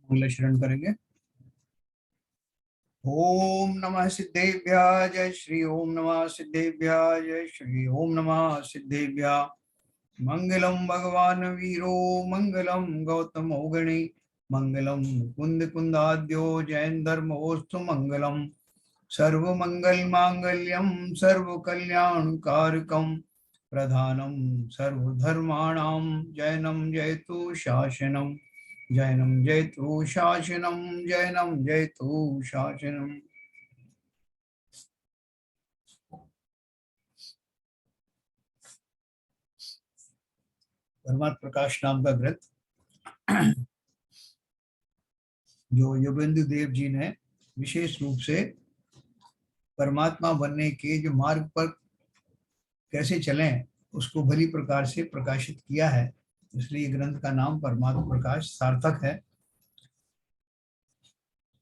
मंगल शरण करेंगे। ओम नमः सिद्धेभ्यः जय श्री ओम नमः सिद्धेभ्यः जय श्री ओम नमः सिद्धेभ्यः। मंगलम भगवान वीरो मंगलम गौतमो गणे मंगलम कुंद कुंदाद्यो जैन धर्मोस्तु मंगलम सर्व मंगल मांगल्यम सर्व कल्याण कारकम प्रधानम सर्वधर्माणां जैनम जयतु शासनम जैनम जयतु शासनम जैनम जयतु शासनम। परमात्मा प्रकाश नाम का ग्रंथ जो योगेंद्र देव जी ने विशेष रूप से परमात्मा बनने के जो मार्ग पर कैसे चलें उसको भली प्रकार से प्रकाशित किया है, इसलिए ग्रंथ का नाम परमात्मा प्रकाश सार्थक है।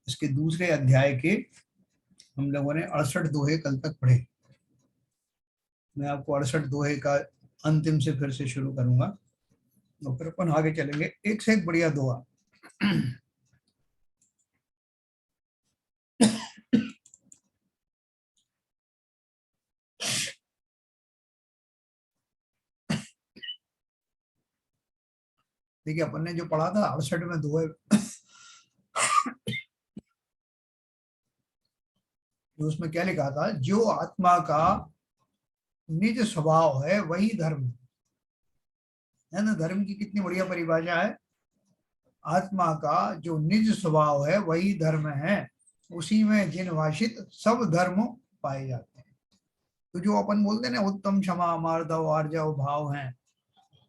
इसके दूसरे अध्याय के हम लोगों ने 68 दोहे कल तक पढ़े। मैं आपको 68 दोहे का अंतिम से फिर से शुरू करूंगा तो फिर अपन आगे चलेंगे। एक से एक बढ़िया दोहा। देखिए अपन ने जो पढ़ा था 68 में दोहे, तो उसमें क्या लिखा था, जो आत्मा का निज स्वभाव है वही धर्म है ना। धर्म की कितनी बढ़िया परिभाषा है। आत्मा का जो निज स्वभाव है वही धर्म है, उसी में जिन भाषित सब धर्म पाए जाते हैं। तो जो अपन बोलते हैं ना उत्तम क्षमा मार्दव आर्जव भाव हैं,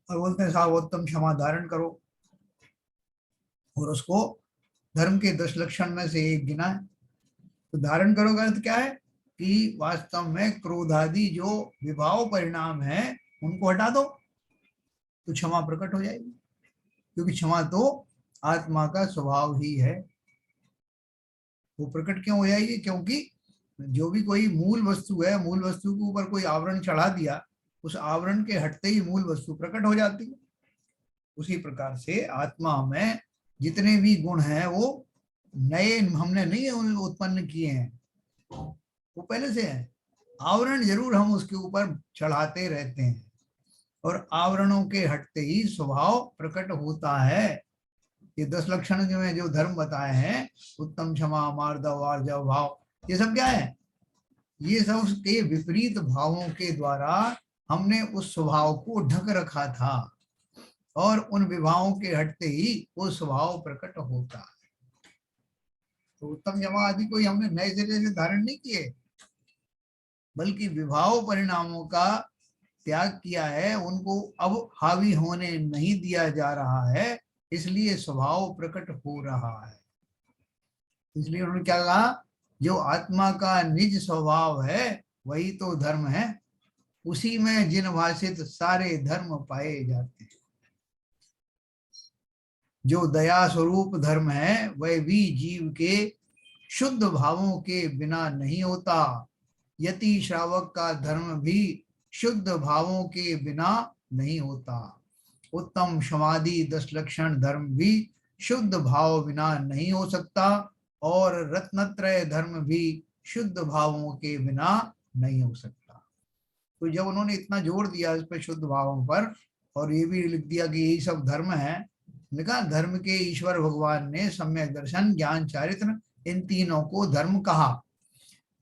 और बोलते हैं साहब उत्तम क्षमा धारण करो, और उसको धर्म के 10 लक्षण में से एक गिना है। तो धारण करो का अर्थ क्या है कि वास्तव में क्रोध आदि जो विभाव परिणाम है उनको हटा दो तो क्षमा प्रकट हो जाएगी, क्योंकि क्षमा तो आत्मा का स्वभाव ही है। वो प्रकट क्यों हो जाएगी, क्योंकि जो भी कोई मूल वस्तु है, मूल वस्तु के ऊपर कोई आवरण चढ़ा दिया, उस आवरण के हटते ही मूल वस्तु प्रकट हो जाती है। उसी प्रकार से आत्मा में जितने भी गुण हैं वो नए हमने नहीं उत्पन्न किए हैं, वो पहले से है। आवरण जरूर हम उसके ऊपर चढ़ाते रहते हैं, और आवरणों के हटते ही स्वभाव प्रकट होता है। ये 10 लक्षण में जो धर्म बताए हैं, उत्तम क्षमा मार्दव आर्जव भाव, ये सब क्या है, ये सब उसके विपरीत भावों के द्वारा हमने उस स्वभाव को ढक रखा था, और उन विभावों के हटते ही वो स्वभाव प्रकट होता है। तो उत्तम क्षमा आदि कोई हमने नए सिरे से धारण नहीं किए, बल्कि विभाव परिणामों का त्याग किया है, उनको अब हावी होने नहीं दिया जा रहा है, इसलिए स्वभाव प्रकट हो रहा है। इसलिए उन्होंने क्या कहा, जो आत्मा का निज स्वभाव है वही तो धर्म है, उसी में जिन भाषित सारे धर्म पाए जाते हैं। जो दया स्वरूप धर्म है वह भी जीव के शुद्ध भावों के बिना नहीं होता। यति श्रावक का धर्म भी शुद्ध भावों के बिना नहीं होता। उत्तम समाधि 10 लक्षण धर्म भी शुद्ध भाव बिना नहीं हो सकता, और रत्नत्रय धर्म भी शुद्ध भावों के बिना नहीं हो सकता। तो जब उन्होंने इतना जोर दिया इस पर शुद्ध भावों पर, और ये भी लिख दिया कि यही सब धर्म है, लिखा धर्म के ईश्वर भगवान ने सम्यक दर्शन ज्ञान चारित्र इन तीनों को धर्म कहा।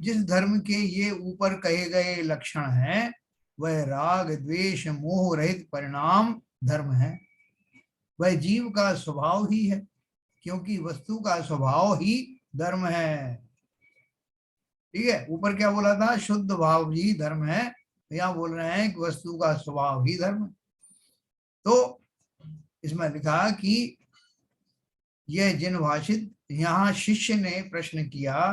जिस धर्म के ये ऊपर कहे गए लक्षण हैं वह राग द्वेष मोह रहित परिणाम धर्म है। वह जीव का स्वभाव ही है, क्योंकि वस्तु का स्वभाव ही धर्म है। ठीक है, ऊपर क्या बोला था, शुद्ध भाव ही धर्म है, यहाँ बोल रहे हैं कि वस्तु का स्वभाव ही धर्म। तो इसमें लिखा कि यह जिन भाषित, यहाँ शिष्य ने प्रश्न किया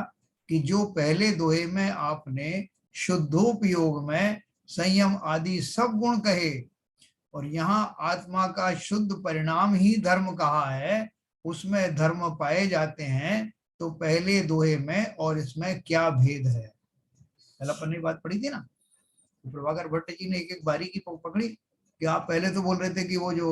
कि जो पहले दोहे में आपने शुद्धोपयोग में संयम आदि सब गुण कहे, और यहाँ आत्मा का शुद्ध परिणाम ही धर्म कहा है, उसमें धर्म पाए जाते हैं, तो पहले दोहे में और इसमें क्या भेद है। कल अपन ने बात पढ़ी थी ना, प्रभाकर भट्ट जी ने एक एक बारीकी पकड़ी कि आप पहले तो बोल रहे थे कि वो जो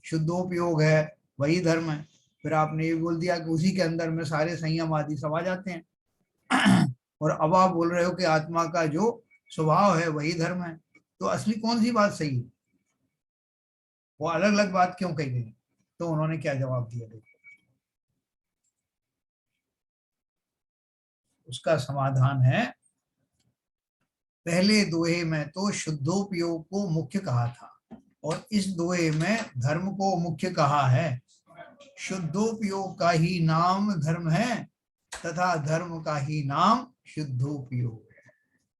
शुद्धोपयोग है वही धर्म है, फिर आपने ये बोल दिया कि उसी के अंदर में सारे संयम आदि सब आ जाते हैं और अब आप बोल रहे हो कि आत्मा का जो स्वभाव है वही धर्म है। तो असली कौन सी बात सही है? वो अलग अलग बात क्यों कही गई? तो उन्होंने क्या जवाब दिया, देखो उसका समाधान है, पहले दोहे में तो शुद्धोपयोग को मुख्य कहा था और इस दोहे में धर्म को मुख्य कहा है। शुद्धोपयोग का ही नाम धर्म है तथा धर्म का ही नाम शुद्धोपयोग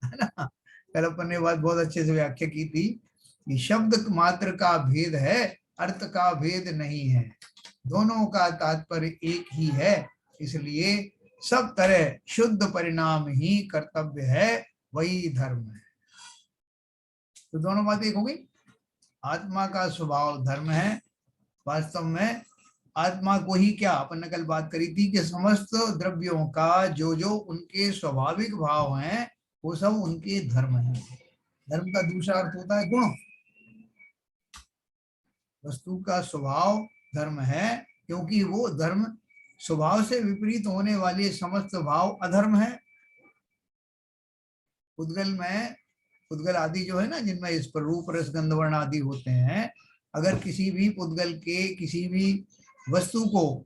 है ना। कल अपन ने बात बहुत अच्छे से व्याख्या की थी कि शब्द मात्र का भेद है, अर्थ का भेद नहीं है, दोनों का तात्पर्य एक ही है, इसलिए सब तरह शुद्ध परिणाम ही कर्तव्य है, वही धर्म है। तो दोनों बातें एक हो गई। आत्मा का स्वभाव धर्म है, वास्तव में आत्मा को ही क्या, अपन ने कल बात करी थी कि समस्त द्रव्यों का जो जो उनके स्वाभाविक भाव हैं वो सब उनके धर्म हैं। धर्म का दूसरा अर्थ होता है गुण। वस्तु का स्वभाव धर्म है क्योंकि वो धर्म स्वभाव से विपरीत होने वाले समस्त भाव अधर्म है। उद्गल में, उद्गल आदि जो है ना, जिनमें इस पर रूप रस गंध वर्ण आदि होते हैं, अगर किसी भी उद्गल के किसी भी वस्तु को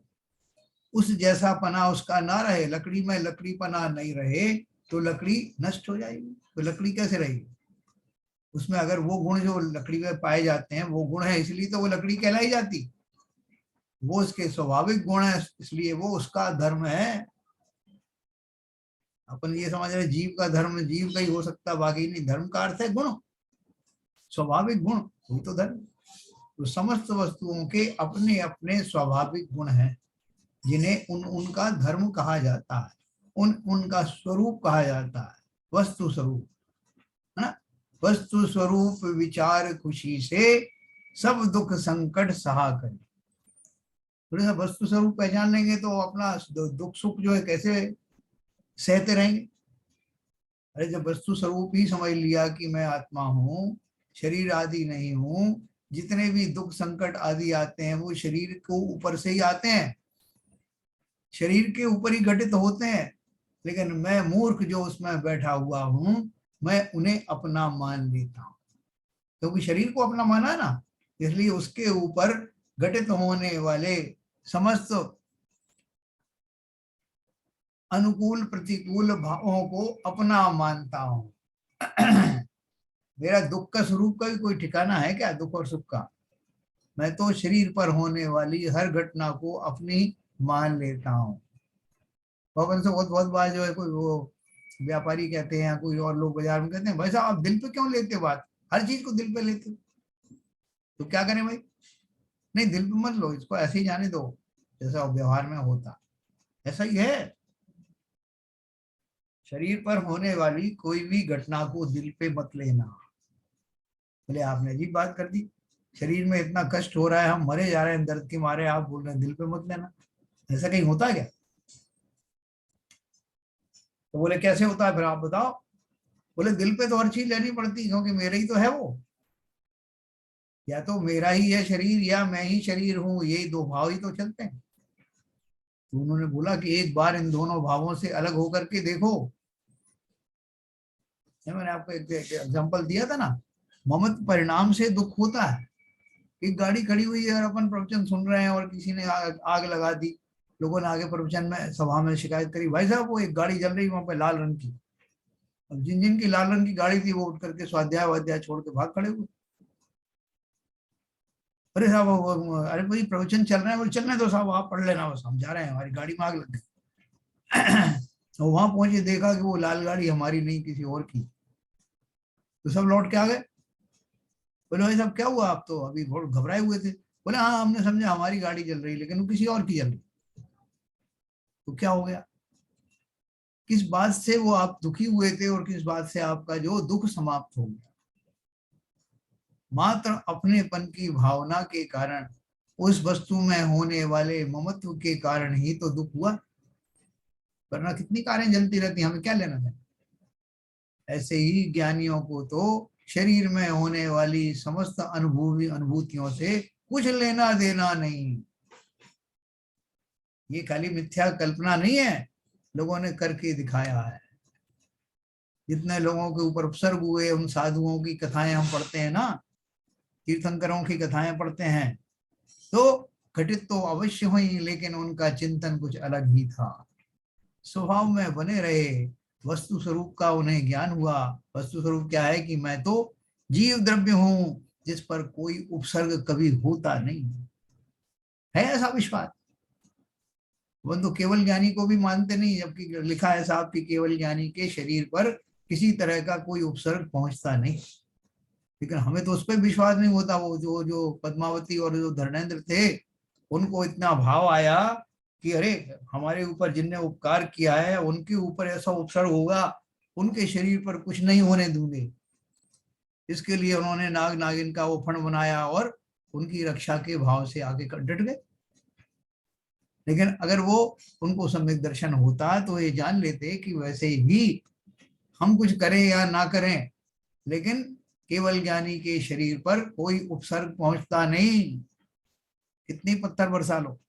उस जैसा पना उसका ना रहे, लकड़ी में लकड़ी पना नहीं रहे तो लकड़ी नष्ट हो जाएगी। तो लकड़ी कैसे रहेगी? उसमें अगर वो गुण जो लकड़ी में पाए जाते हैं वो गुण है, इसलिए तो वो लकड़ी कहलाई जाती, वो उसके स्वाभाविक गुण है, इसलिए वो उसका धर्म है। अपन ये समझ रहे जीव का धर्म जीव का ही हो सकता, बाकी नहीं। धर्म का अर्थ है गुण, स्वाभाविक गुण, वही तो धर्म। तो समस्त वस्तुओं के अपने अपने स्वाभाविक गुण हैं जिन्हें उनका धर्म कहा जाता है, उनका स्वरूप कहा जाता है, वस्तु स्वरूप है ना। वस्तु स्वरूप विचार खुशी से सब दुख संकट सहा करे। थोड़ा सा वस्तु स्वरूप पहचान लेंगे तो अपना दुख सुख जो है कैसे सहते रहेंगे। अरे जब वस्तु स्वरूप ही समझ लिया कि मैं आत्मा हूँ, शरीर आदि नहीं हूँ, जितने भी दुख संकट आदि आते हैं वो शरीर को ऊपर से ही आते हैं, शरीर के ऊपर ही घटित होते हैं, लेकिन मैं मूर्ख जो उसमें बैठा हुआ हूँ मैं उन्हें अपना मान लेता हूँ, क्योंकि शरीर को अपना माना है ना, इसलिए उसके ऊपर घटित होने वाले समस्त अनुकूल प्रतिकूल भावों को अपना मानता हूं। मेरा दुख का स्वरूप का भी कोई ठिकाना है क्या, दुख और सुख का? मैं तो शरीर पर होने वाली हर घटना को अपनी मान लेता हूँ। भवन से बहुत बहुत बार जो है कोई वो व्यापारी कहते हैं या कोई और लोग बाजार में कहते हैं, भाई साहब आप दिल पे क्यों लेते हो बात, हर चीज को दिल पे लेते हो। तो क्या करें भाई? नहीं दिल पे मत लो, इसको ऐसे ही जाने दो जैसा व्यवहार में होता, ऐसा ही है। शरीर पर होने वाली कोई भी घटना को दिल पे मत लेना। बोले आपने अजीब बात कर दी, शरीर में इतना कष्ट हो रहा है, हम मरे जा रहे हैं दर्द के मारे, आप बोल रहे हैं दिल पे मत लेना, ऐसा कहीं होता है क्या? तो बोले कैसे होता है फिर आप बताओ। बोले दिल पे तो हर चीज लेनी पड़ती क्योंकि मेरा ही तो है वो, या तो मेरा ही है शरीर या मैं ही शरीर हूँ, यही दो भाव ही तो चलते हैं। तो उन्होंने बोला कि एक बार इन दोनों भावों से अलग होकर के देखो। मैंने आपको एक एग्जांपल दिया था ना, ममत परिणाम से दुख होता है। एक गाड़ी खड़ी हुई है और अपन प्रवचन सुन रहे हैं और किसी ने आग लगा दी, लोगों ने आगे प्रवचन में सभा में शिकायत करी, भाई साहब वो एक गाड़ी जल रही वहां पे लाल रंग की, अब जिन जिन की लाल रंग की गाड़ी थी वो उठ करके स्वाध्याय वाध्याय छोड़ के भाग खड़े हुए। अरे साहब अरे भाई प्रवचन चल रहे हैं, बोले चलने दो साहब आप पढ़ लेना, बस हम जा रहे हैं, हमारी गाड़ी में आग लग गई। तो वहां पहुंचे देखा कि वो लाल गाड़ी हमारी नहीं किसी और की। तो सब लौट के आ गए। बोले भाई साहब क्या हुआ, आप तो अभी बहुत घबराए हुए थे। बोले हाँ हमने समझा हमारी गाड़ी जल रही लेकिन वो किसी और की जल रही। तो क्या हो गया, किस बात से वो आप दुखी हुए थे और किस बात से आपका जो दुख समाप्त हो गया? मात्र अपनेपन की भावना के कारण, उस वस्तु में होने वाले ममत्व के कारण ही तो दुख हुआ, वरना कितनी कारें जलती रहती, हमें क्या लेना था। ऐसे ही ज्ञानियों को तो शरीर में होने वाली समस्त अनुभूतियों से कुछ लेना देना नहीं। ये खाली मिथ्या कल्पना नहीं है, लोगों ने करके दिखाया है। जितने लोगों के ऊपर उपसर्ग हुए, उन साधुओं की कथाएं हम पढ़ते हैं ना, तीर्थंकरों की कथाएं पढ़ते हैं, तो घटित तो अवश्य हुई, लेकिन उनका चिंतन कुछ अलग ही था। स्वभाव में बने रहे, वस्तु स्वरूप का उन्हें ज्ञान हुआ। वस्तु स्वरूप क्या है कि मैं तो जीव द्रव्य हूं, जिस पर कोई उपसर्ग कभी होता नहीं है, ऐसा विश्वास। वो तो केवल ज्ञानी को भी मानते नहीं, जबकि लिखा है साहब कि केवल ज्ञानी के शरीर पर किसी तरह का कोई उपसर्ग पहुंचता नहीं। लेकिन हमें तो उस पर विश्वास नहीं होता। वो जो जो पद्मावती और जो धर्मेंद्र थे, उनको इतना भाव आया कि अरे हमारे ऊपर जिनने उपकार किया है उनके ऊपर ऐसा उपसर्ग होगा, उनके शरीर पर कुछ नहीं होने दूंगे। इसके लिए उन्होंने नाग नागिन का वो फण बनाया और उनकी रक्षा के भाव से आगे डट गए। लेकिन अगर वो उनको सम्यक दर्शन होता तो ये जान लेते कि वैसे ही हम कुछ करें या ना करें, लेकिन केवल ज्ञानी के शरीर पर कोई उपसर्ग पहुंचता नहीं, कितनी पत्थर बरसा लो।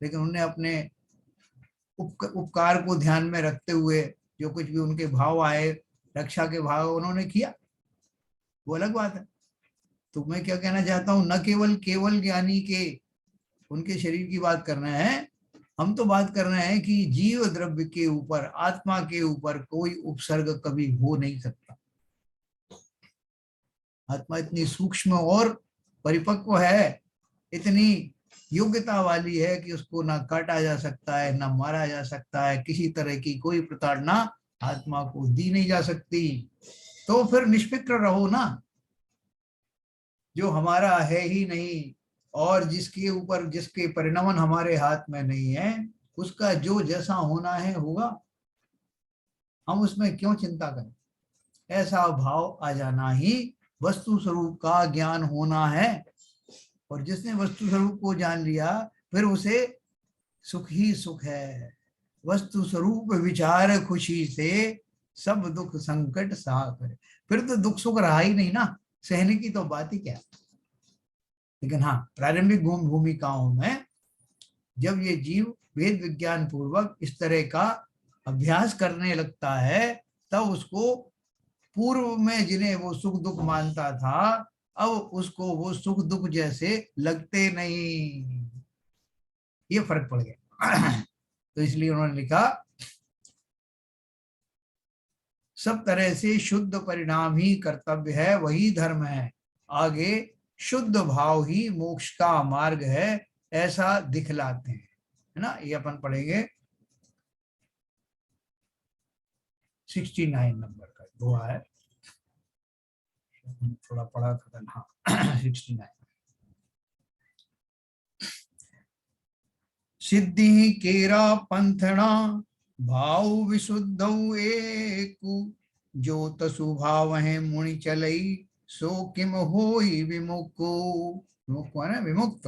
लेकिन उन्हें अपने उपकार को ध्यान में रखते हुए जो कुछ भी उनके भाव आए, रक्षा के भाव उन्होंने किया, वो अलग बात है। तो मैं क्या कहना चाहता हूँ, न केवल केवल ज्ञानी के उनके शरीर की बात कर रहे हैं, हम तो बात कर रहे हैं कि जीव द्रव्य के ऊपर, आत्मा के ऊपर कोई उपसर्ग कभी हो नहीं सकता। आत्मा इतनी सूक्ष्म और परिपक्व है, इतनी योग्यता वाली है कि उसको ना काटा जा सकता है, ना मारा जा सकता है, किसी तरह की कोई प्रताड़ना आत्मा को दी नहीं जा सकती। तो फिर निष्फिक्र रहो ना, जो हमारा है ही नहीं और जिसके ऊपर जिसके परिणमन हमारे हाथ में नहीं है, उसका जो जैसा होना है होगा, हम उसमें क्यों चिंता करें। ऐसा भाव आ जाना ही वस्तु स्वरूप का ज्ञान होना है। और जिसने वस्तु स्वरूप को जान लिया, फिर उसे सुख ही सुख है। वस्तु स्वरूप विचार खुशी से सब दुख संकट सहा करे। फिर तो दुख सुख रहा ही नहीं ना, सहने की तो बात ही क्या। लेकिन हाँ, प्रारंभिक भूमिकाओं में जब ये जीव वेद विज्ञान पूर्वक इस तरह का अभ्यास करने लगता है, तब उसको पूर्व में जिन्हें वो सुख दुख मानता था, अब उसको वो सुख दुख जैसे लगते नहीं। ये फर्क पड़ गया। तो इसलिए उन्होंने लिखा, सब तरह से शुद्ध परिणाम ही कर्तव्य है, वही धर्म है। आगे शुद्ध भाव ही मोक्ष का मार्ग है, ऐसा दिखलाते हैं, है ना। ये अपन पढ़ेंगे 69 नंबर का दोहा है, थोड़ा पढ़ा था। हाँ 69। सिद्धि केरा पंथना भाव विशुद्ध एक, जो तसु भाव है मुनि चलई, सो किम होई विमुक्को। विमुक्को है ना, विमुक्त।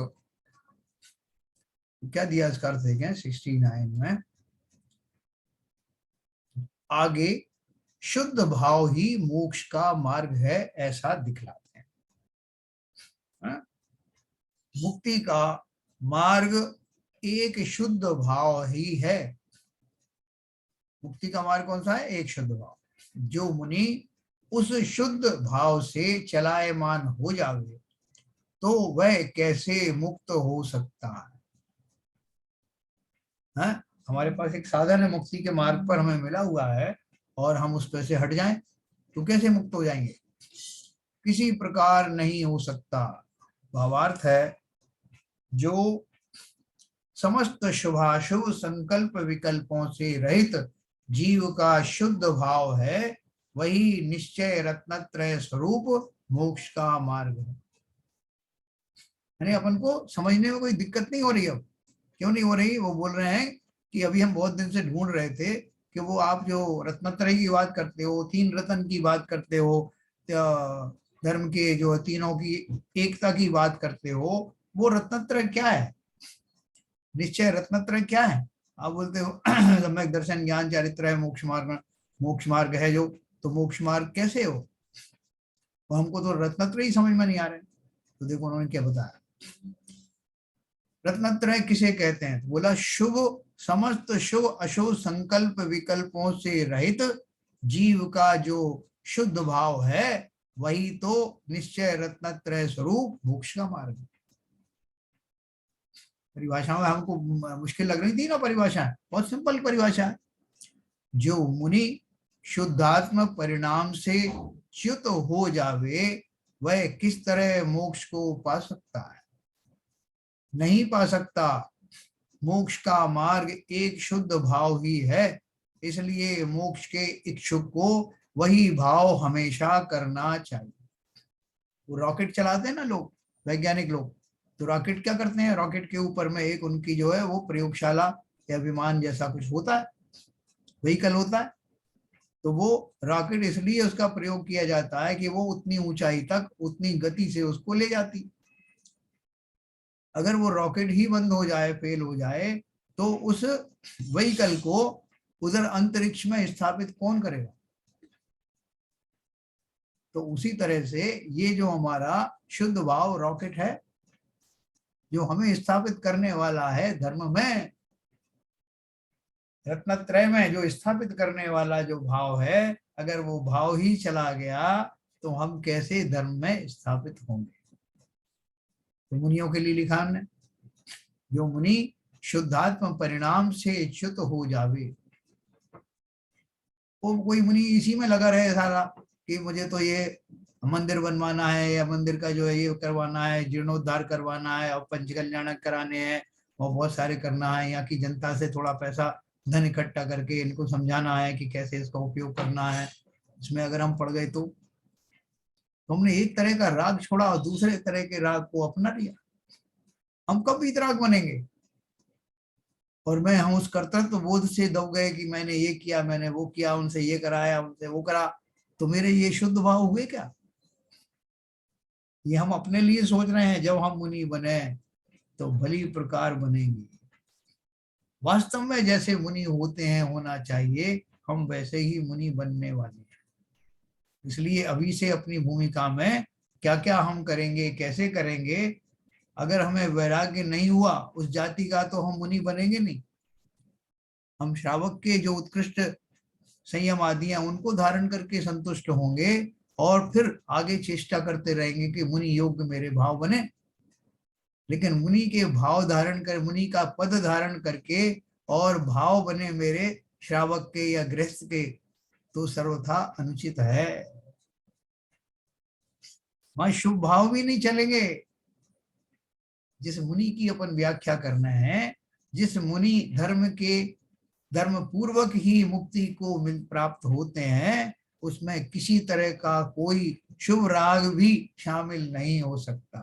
क्या दिया इसका अर्थ देखें 69 में, आगे शुद्ध भाव ही मोक्ष का मार्ग है, ऐसा दिखलाते हैं। मुक्ति का मार्ग एक शुद्ध भाव ही है। मुक्ति का मार्ग कौन सा है? एक शुद्ध भाव। जो मुनि उस शुद्ध भाव से चलायमान हो जावे, तो वह कैसे मुक्त हो सकता है? हमारे पास एक साधन है, मुक्ति के मार्ग पर हमें मिला हुआ है, और हम उस पर से हट जाएं तो कैसे मुक्त हो जाएंगे? किसी प्रकार नहीं हो सकता। भावार्थ है, जो समस्त शुभाशुभ संकल्प विकल्पों से रहित जीव का शुद्ध भाव है, वही निश्चय रत्नत्रय स्वरूप मोक्ष का मार्ग है। यानी अपन को समझने में कोई दिक्कत नहीं हो रही। अब क्यों नहीं हो रही? वो बोल रहे हैं कि अभी हम बहुत दिन से ढूंढ रहे थे कि वो आप जो रत्नत्रय की बात करते हो, तीन रत्न की बात करते हो, धर्म के जो तीनों की एकता की बात करते हो, वो रत्नत्रय क्या है? निश्चय रत्नत्रय क्या है? आप बोलते हो सम्यक दर्शन ज्ञान चारित्र है, मोक्ष मार्ग है जो, तो मोक्ष मार्ग कैसे हो? और हमको तो रत्नत्रय ही समझ में नहीं आ रहे। तो देखो उन्होंने क्या बताया, रत्नत्रय किसे कहते हैं, तो बोला शुभ समस्त शुभ अशुभ संकल्प विकल्पों से रहित जीव का जो शुद्ध भाव है वही तो निश्चय रत्नत्रय स्वरूप मोक्ष का मार्ग है। परिभाषा में हमको मुश्किल लग रही थी ना, परिभाषा बहुत सिंपल परिभाषा है। जो मुनि शुद्धात्म परिणाम से च्युत हो जावे वह किस तरह मोक्ष को पा सकता है, नहीं पा सकता। मोक्ष का मार्ग एक शुद्ध भाव ही है, इसलिए मोक्ष के इच्छुक को वही भाव हमेशा करना चाहिए। वो रॉकेट चलाते हैं ना लोग, वैज्ञानिक लोग, तो रॉकेट क्या करते हैं, रॉकेट के ऊपर में एक उनकी जो है वो प्रयोगशाला या विमान जैसा कुछ होता है, व्हीकल होता है। तो वो रॉकेट इसलिए उसका प्रयोग किया जाता है कि वो उतनी ऊंचाई तक उतनी गति से उसको ले जाती। अगर वो रॉकेट ही बंद हो जाए, फेल हो जाए, तो उस व्हीकल को उधर अंतरिक्ष में स्थापित कौन करेगा। तो उसी तरह से ये जो हमारा शुद्ध भाव रॉकेट है जो हमें स्थापित करने वाला है धर्म में, रत्नत्रय में जो स्थापित करने वाला जो भाव है, अगर वो भाव ही चला गया तो हम कैसे धर्म में स्थापित होंगे। तो मुनियों के लिए लिखा हमने, जो मुनि शुद्धात्म परिणाम से च्युत हो जावे, वो कोई मुनि इसी में लगा रहे सारा कि मुझे तो ये मंदिर बनवाना है या मंदिर का जो है ये करवाना है, जीर्णोद्धार करवाना है और पंचकल्याणक कराने हैं और बहुत सारे करना है, यहाँ की जनता से थोड़ा पैसा धन इकट्ठा करके इनको समझाना है कि कैसे इसका उपयोग करना है। इसमें अगर हम पड़ गए तो हमने एक तरह का राग छोड़ा और दूसरे तरह के राग को अपना लिया। हम कब वीतराग बनेंगे, और हम उस कर्तव्य बोध से दब गए कि मैंने ये किया, मैंने वो किया, उनसे ये कराया, उनसे वो करा, तो मेरे ये शुद्ध भाव हुए क्या। ये हम अपने लिए सोच रहे हैं, जब हम मुनि बने तो भली प्रकार बनेंगे। वास्तव में जैसे मुनि होते हैं होना चाहिए, हम वैसे ही मुनि बनने वाले हैं। इसलिए अभी से अपनी भूमिका में क्या क्या हम करेंगे, कैसे करेंगे, अगर हमें वैराग्य नहीं हुआ उस जाति का तो हम मुनि बनेंगे नहीं। हम श्रावक के जो उत्कृष्ट संयम आदि हैं उनको धारण करके संतुष्ट होंगे और फिर आगे चेष्टा करते रहेंगे कि मुनि योग्य मेरे भाव बने। लेकिन मुनि के भाव धारण कर, मुनि का पद धारण करके और भाव बने मेरे श्रावक के या गृहस्थ के, तो सर्वथा अनुचित है। वहां शुभ भाव भी नहीं चलेंगे। जिस मुनि की अपन व्याख्या करना है, जिस मुनि धर्म पूर्वक ही मुक्ति को प्राप्त होते हैं, उसमें किसी तरह का कोई शुभ राग भी शामिल नहीं हो सकता।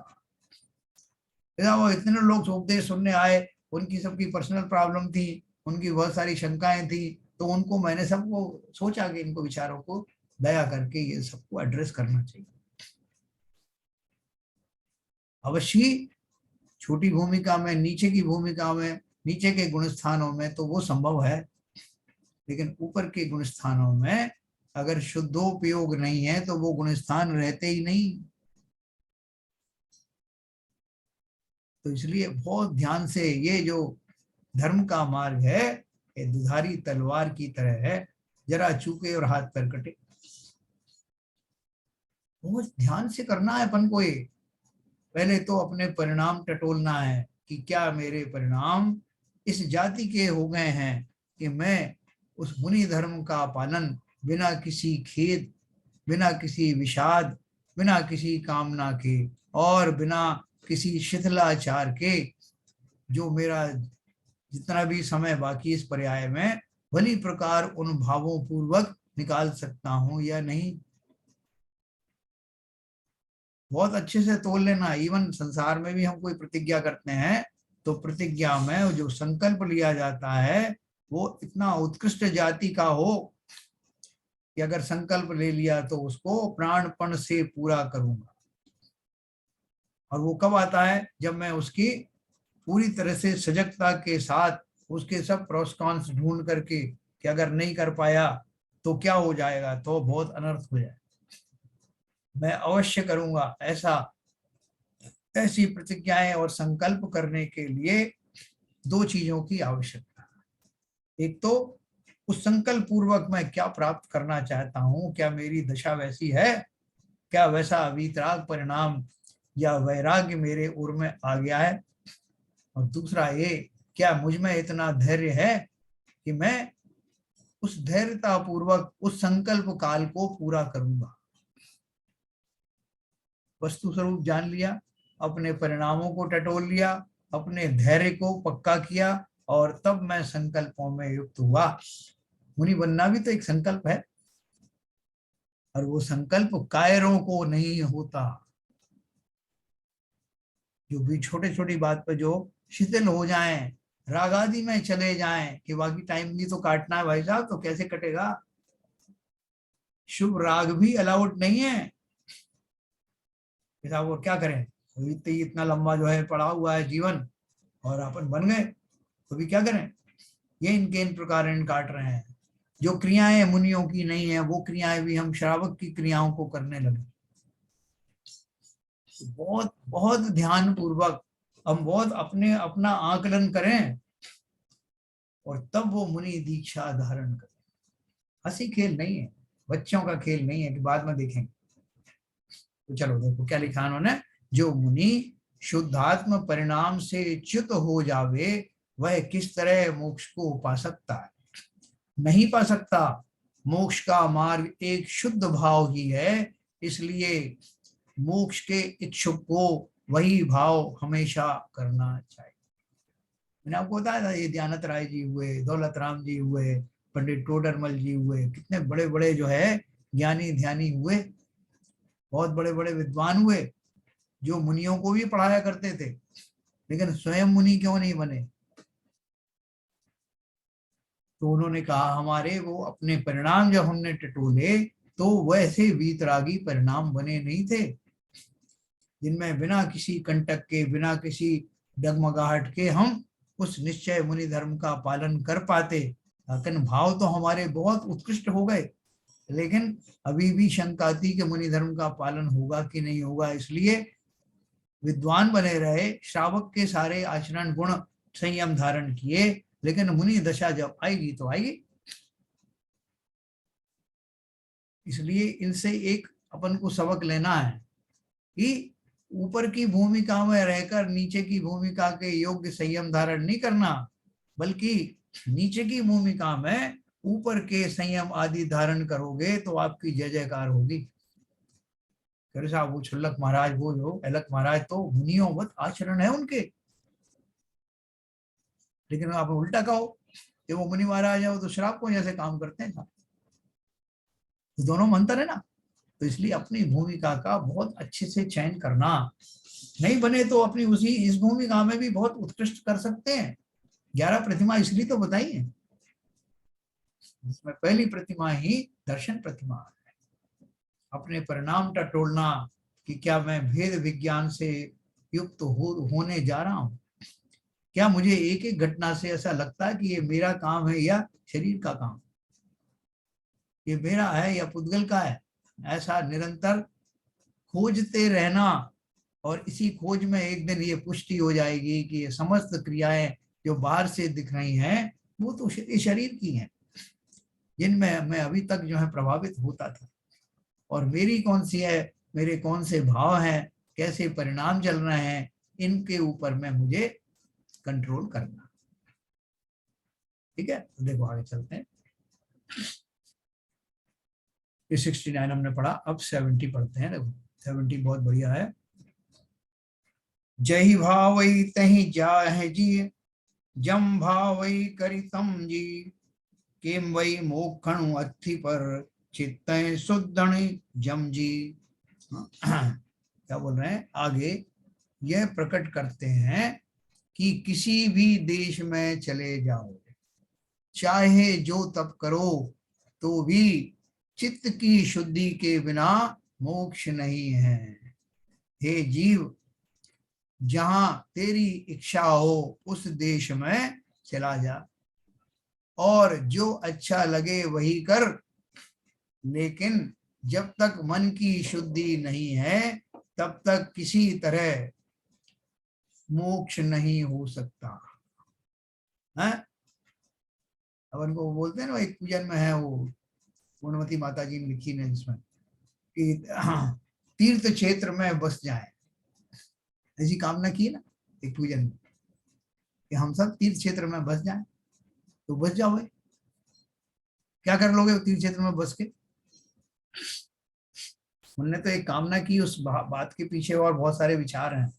वो इतने लोग उपदेश सुनने आए, उनकी सबकी पर्सनल प्रॉब्लम थी, उनकी बहुत सारी शंकाएं थी, तो उनको मैंने सबको सोचा कि इनको विचारों को दया करके ये सबको एड्रेस करना चाहिए। अवश्य छोटी भूमिका में, नीचे की भूमिका में, नीचे के गुण स्थानों में तो वो संभव है, लेकिन ऊपर के गुण स्थानों में अगर शुद्धोपयोग नहीं है तो वो गुण स्थान रहते ही नहीं। तो इसलिए बहुत ध्यान से, ये जो धर्म का मार्ग है ये दुधारी तलवार की तरह है, जरा चूके और हाथ पर कटे। बहुत ध्यान से करना है अपन को। ये पहले तो अपने परिणाम टटोलना है कि क्या मेरे परिणाम इस जाति के हो गए हैं कि मैं उस मुनि धर्म का पालन बिना किसी खेद, बिना किसी विषाद, बिना किसी कामना के और बिना किसी शिथिलाचार के, जो मेरा जितना भी समय बाकी इस पर्याय में, भली प्रकार उन भावों पूर्वक निकाल सकता हूं या नहीं। बहुत अच्छे से तोल लेना। इवन संसार में भी हम कोई प्रतिज्ञा करते हैं तो प्रतिज्ञा में जो संकल्प लिया जाता है वो इतना उत्कृष्ट जाति का हो कि अगर संकल्प ले लिया तो उसको प्राणपण से पूरा करूंगा। और वो कब आता है, जब मैं उसकी पूरी तरह से सजगता के साथ उसके सब प्रोस कॉन्स ढूंढ करके कि अगर नहीं कर पाया तो क्या हो जाएगा, तो बहुत अनर्थ हो जाए। मैं अवश्य करूंगा, ऐसी प्रतिज्ञाएं और संकल्प करने के लिए दो चीजों की आवश्यकता है। एक तो उस संकल्प पूर्वक मैं क्या प्राप्त करना चाहता हूं, क्या मेरी दशा वैसी है, क्या वैसा वीतराग परिणाम या वैराग्य मेरे उर में आ गया है। और दूसरा ये, क्या मुझ में इतना धैर्य है कि मैं उस धैर्यता पूर्वक उस संकल्प काल को पूरा करूंगा। वस्तु स्वरूप जान लिया, अपने परिणामों को टटोल लिया, अपने धैर्य को पक्का किया, और तब मैं संकल्पों में युक्त हुआ। मुनि बनना भी तो एक संकल्प है, और वो संकल्प कायरों को नहीं होता। जो भी छोटे छोटी बात पर जो शिथिल हो जाएं, राग आदि में चले जाएं कि बाकी टाइम भी तो काटना है भाई साहब, तो कैसे कटेगा। शुभ राग भी अलाउड नहीं है कि साहब वो क्या करें, इतना लंबा जो है पड़ा हुआ है जीवन, और अपन बन गए तो भी क्या करें। ये इनके इन प्रकार इन काट रहे हैं। जो क्रियाएं मुनियों की नहीं है, वो क्रियाएं भी हम श्रावक की क्रियाओं को करने लगे। बहुत बहुत ध्यान पूर्वक हम बहुत अपना आकलन करें, और तब वो मुनि दीक्षा धारण करें। हंसी खेल नहीं है, बच्चों का खेल नहीं है कि बाद में देखेंगे। तो चलो देखो क्या लिखा उन्होंने। जो मुनि शुद्धात्म परिणाम से च्युत हो जावे, वह किस तरह मोक्ष को पा सकता है। नहीं पा सकता। मोक्ष का मार्ग एक शुद्ध भाव ही है, इसलिए मोक्ष के इच्छुक को वही भाव हमेशा करना चाहिए। मैंने आपको बताया था, ये दयानंद राय जी हुए, दौलत राम जी हुए, पंडित टोडरमल जी हुए, कितने बड़े बड़े जो है ज्ञानी ध्यानी हुए, बहुत बड़े बड़े विद्वान हुए, जो मुनियों को भी पढ़ाया करते थे, लेकिन स्वयं मुनि क्यों नहीं बने। तो उन्होंने कहा हमारे वो अपने परिणाम जब हमने टटोले, तो वैसे वीतरागी परिणाम बने नहीं थे, जिनमें बिना किसी कंटक के, बिना किसी डगमगाहट के हम उस निश्चय मुनि धर्म का पालन कर पाते। लेकिन भाव तो हमारे बहुत उत्कृष्ट हो गए, लेकिन अभी भी शंका थी कि मुनि धर्म का पालन होगा कि नहीं होगा। इसलिए विद्वान बने रहे, श्रावक के सारे आचरण गुण संयम धारण किए, लेकिन मुनि दशा जब आएगी तो आएगी। इसलिए इनसे एक अपन को सबक लेना है कि ऊपर की भूमिका में रहकर नीचे की भूमिका के योग्य संयम धारण नहीं करना, बल्कि नीचे की भूमिका में ऊपर के संयम आदि धारण करोगे तो आपकी जय जयकार होगी। साहब वो छुल्लक महाराज, वो जो अलक महाराज, तो मुनियों वत आचरण है उनके, लेकिन आप उल्टा कहो कि वो मुनि महाराज है वो तो शराब को जैसे काम करते हैं, तो दोनों में अंतर है ना। तो इसलिए अपनी भूमिका का बहुत अच्छे से चयन करना। नहीं बने तो अपनी उसी इस भूमिका में भी बहुत उत्कृष्ट कर सकते हैं। 11 प्रतिमा इसलिए तो बताई है, इसमें पहली प्रतिमा ही दर्शन प्रतिमा है। अपने परिणाम टटोलना कि क्या मैं भेद विज्ञान से युक्त होने जा रहा हूं, क्या मुझे एक एक घटना से ऐसा लगता है कि ये मेरा काम है या शरीर का काम, ये मेरा है या पुद्गल का है। ऐसा निरंतर खोजते रहना, और इसी खोज में एक दिन ये पुष्टि हो जाएगी कि ये समस्त क्रियाएं जो बाहर से दिख रही हैं वो तो शरीर की हैं, जिनमें मैं अभी तक जो है प्रभावित होता था, और मेरी कौन सी है, मेरे कौन से भाव हैं, कैसे परिणाम चल रहे हैं, इनके ऊपर में मुझे कंट्रोल करना। ठीक है, तो देखो आगे चलते हैं। ये 69 हमने पढ़ा, अब 70 पढ़ते हैं। देखो 70 बहुत बढ़िया है। जही भावई तही जाह जी, जम भावई करितम जी, केम वही मोखणु अथि पर, चित्त शुद्धि जम जी। क्या बोल रहे हैं आगे, यह प्रकट करते हैं कि किसी भी देश में चले जाओ, चाहे जो तप करो, तो भी चित्त की शुद्धि के बिना मोक्ष नहीं है। हे जीव, जहां तेरी इच्छा हो उस देश में चला जा, और जो अच्छा लगे वही कर, लेकिन जब तक मन की शुद्धि नहीं है तब तक किसी तरह मोक्ष नहीं हो सकता है। अब उनको बोलते हैं ना, एक पूजन में है वो पूर्णमती माता जी ने लिखी ने जिसमें कि तीर्थ क्षेत्र में बस जाए, ऐसी कामना की ना एक पूजन में कि हम सब तीर्थ क्षेत्र में बस जाएं। तो बस जाओ भाई, क्या कर लोगे तीर्थ क्षेत्र में बस के? उन्होंने तो एक कामना की, उस बात के पीछे और बहुत सारे विचार हैं,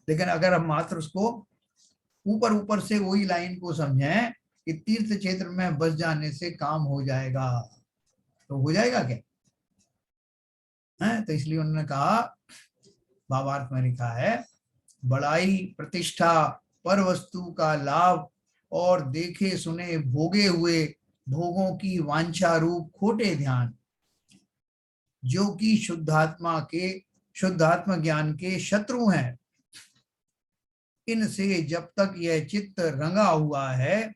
लेकिन अगर हम मात्र उसको ऊपर ऊपर से वही लाइन को समझें कि तीर्थ क्षेत्र में बस जाने से काम हो जाएगा, तो हो जाएगा क्या है? तो इसलिए उन्होंने कहा, भावार्थ में लिखा है, बड़ाई प्रतिष्ठा पर वस्तु का लाभ और देखे सुने भोगे हुए भोगों की वांछा रूप खोटे ध्यान, जो कि शुद्धात्मा ज्ञान के शत्रु हैं, इनसे जब तक यह चित्त रंगा हुआ है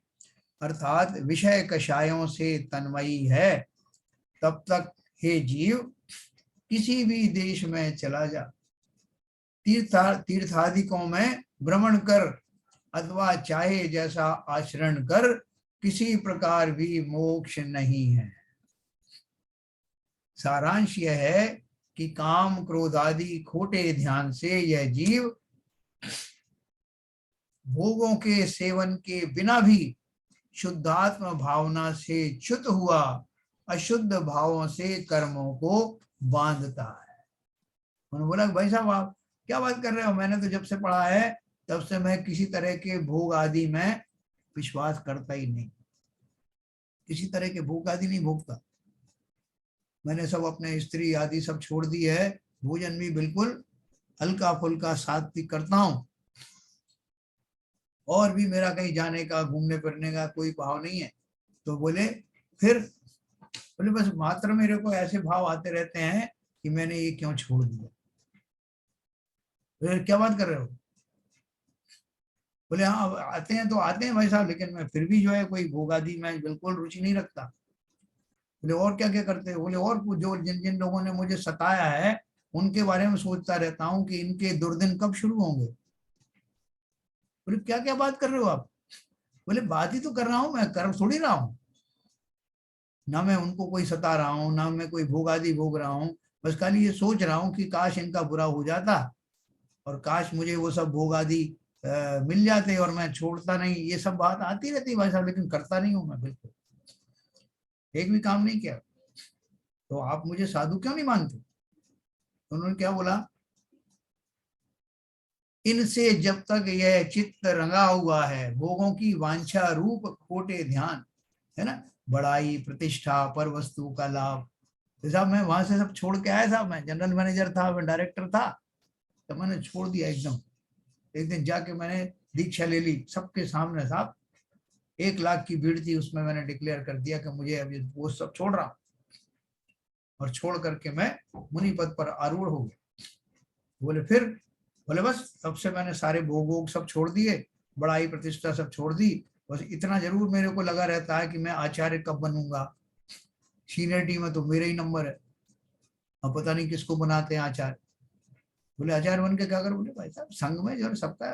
अर्थात विषय कषायों से तन्मयी है, तब तक हे जीव किसी भी देश में चला जा, तीर्थादिकों में भ्रमण कर अथवा चाहे जैसा आचरण कर, किसी प्रकार भी मोक्ष नहीं है। सारांश यह है कि काम क्रोध आदि खोटे ध्यान से यह जीव भोगों के सेवन के बिना भी शुद्धात्म भावना से च्युत हुआ अशुद्ध भावों से कर्मों को बांधता है। उन्होंने बोला भाई साहब आप क्या बात कर रहे हो, मैंने तो जब से पढ़ा है तब से मैं किसी तरह के भोग आदि में विश्वास करता ही नहीं, किसी तरह के भोग आदि नहीं भोगता, मैंने सब अपने स्त्री आदि सब छोड़ दी है, भोजन भी बिल्कुल हल्का फुल्का सात्विक करता हूं, और भी मेरा कहीं जाने का घूमने फिरने का कोई भाव नहीं है। तो बोले फिर, बोले बस मात्र मेरे को ऐसे भाव आते रहते हैं कि मैंने ये क्यों छोड़ दिया। बोले क्या बात कर रहे हो? बोले हाँ आते हैं तो आते हैं भाई साहब, लेकिन मैं फिर भी जो है कोई भोग आदि में बिल्कुल रुचि नहीं रखता। बोले और क्या क्या करते हैं? बोले और जो जिन जिन लोगों ने मुझे सताया है उनके बारे में सोचता रहता हूँ कि इनके दुर्दिन कब शुरू होंगे। बोले क्या क्या बात कर रहे हो आप? बोले बात ही तो कर रहा हूँ, मैं कर थोड़ी रहा हूँ, ना मैं उनको कोई सता रहा हूँ ना मैं कोई भोग आदि भोग रहा हूँ, बस खाली ये सोच रहा हूँ कि काश इनका बुरा हो जाता और काश मुझे वो सब भोग आदि मिल जाते और मैं छोड़ता नहीं। ये सब बात आती रहती है भाई साहब, लेकिन करता नहीं हूँ मैं, बिल्कुल एक भी काम नहीं किया। तो आप मुझे साधु क्यों नहीं मानते? तो उन्होंने क्या बोला, इनसे जब तक यह चित्त रंगा हुआ है भोगों की वांछा रूप खोटे ध्यान, है ना, बड़ाई प्रतिष्ठा पर वस्तु का लाभ। तो साहब मैं वहां से सब छोड़ के आया साहब, मैं जनरल मैनेजर था, मैं डायरेक्टर था, तो मैंने छोड़ दिया एकदम। एक दिन जाके मैंने दीक्षा ले ली सबके सामने साहब, 1 लाख की भीड़ थी उसमें, मैंने डिक्लेयर कर दिया कि मुझे अभी वो सब छोड़ रहा हूं, और छोड़ करके मैं मुनि पद पर आरूढ़ हो गया। बोले फिर? बोले बस तब से मैंने सारे भोग वोग सब छोड़ दिए, बड़ाई प्रतिष्ठा सब छोड़ दी, बस इतना जरूर मेरे को लगा रहता है कि मैं आचार्य कब बनूंगा, सीनियरिटी में तो मेरा ही नंबर है, अब पता नहीं किसको बनाते हैं आचार्य। बोले आचार्य बन के क्या करो? बोले भाई साहब संघ में जो है सबका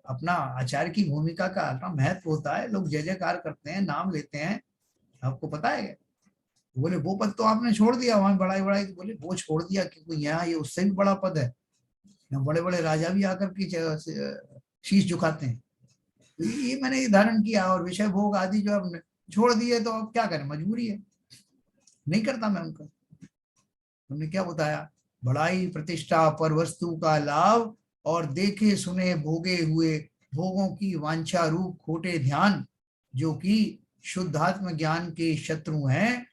अपना आचार्य की भूमिका का अपना महत्व होता है, लोग जय जयकार करते हैं, नाम लेते हैं, आपको पता है। बोले वो पद तो आपने छोड़ दिया, वहां बड़ाई बड़ाई, बोले वो छोड़ दिया क्योंकि यहाँ ये उससे भी बड़ा पद है, यहाँ बड़े बड़े राजा भी आकर के शीश झुकाते हैं। तो ये मैंने धारण किया और विषय भोग आदि जो अब छोड़ दिए, तो अब क्या करें, मजबूरी है, नहीं करता मैं उनका। तुमने क्या बताया, बड़ाई प्रतिष्ठा पर वस्तु का लाभ और देखे सुने भोगे हुए भोगों की वांछा रूप खोटे ध्यान, जो कि शुद्धात्म ज्ञान के शत्रु हैं,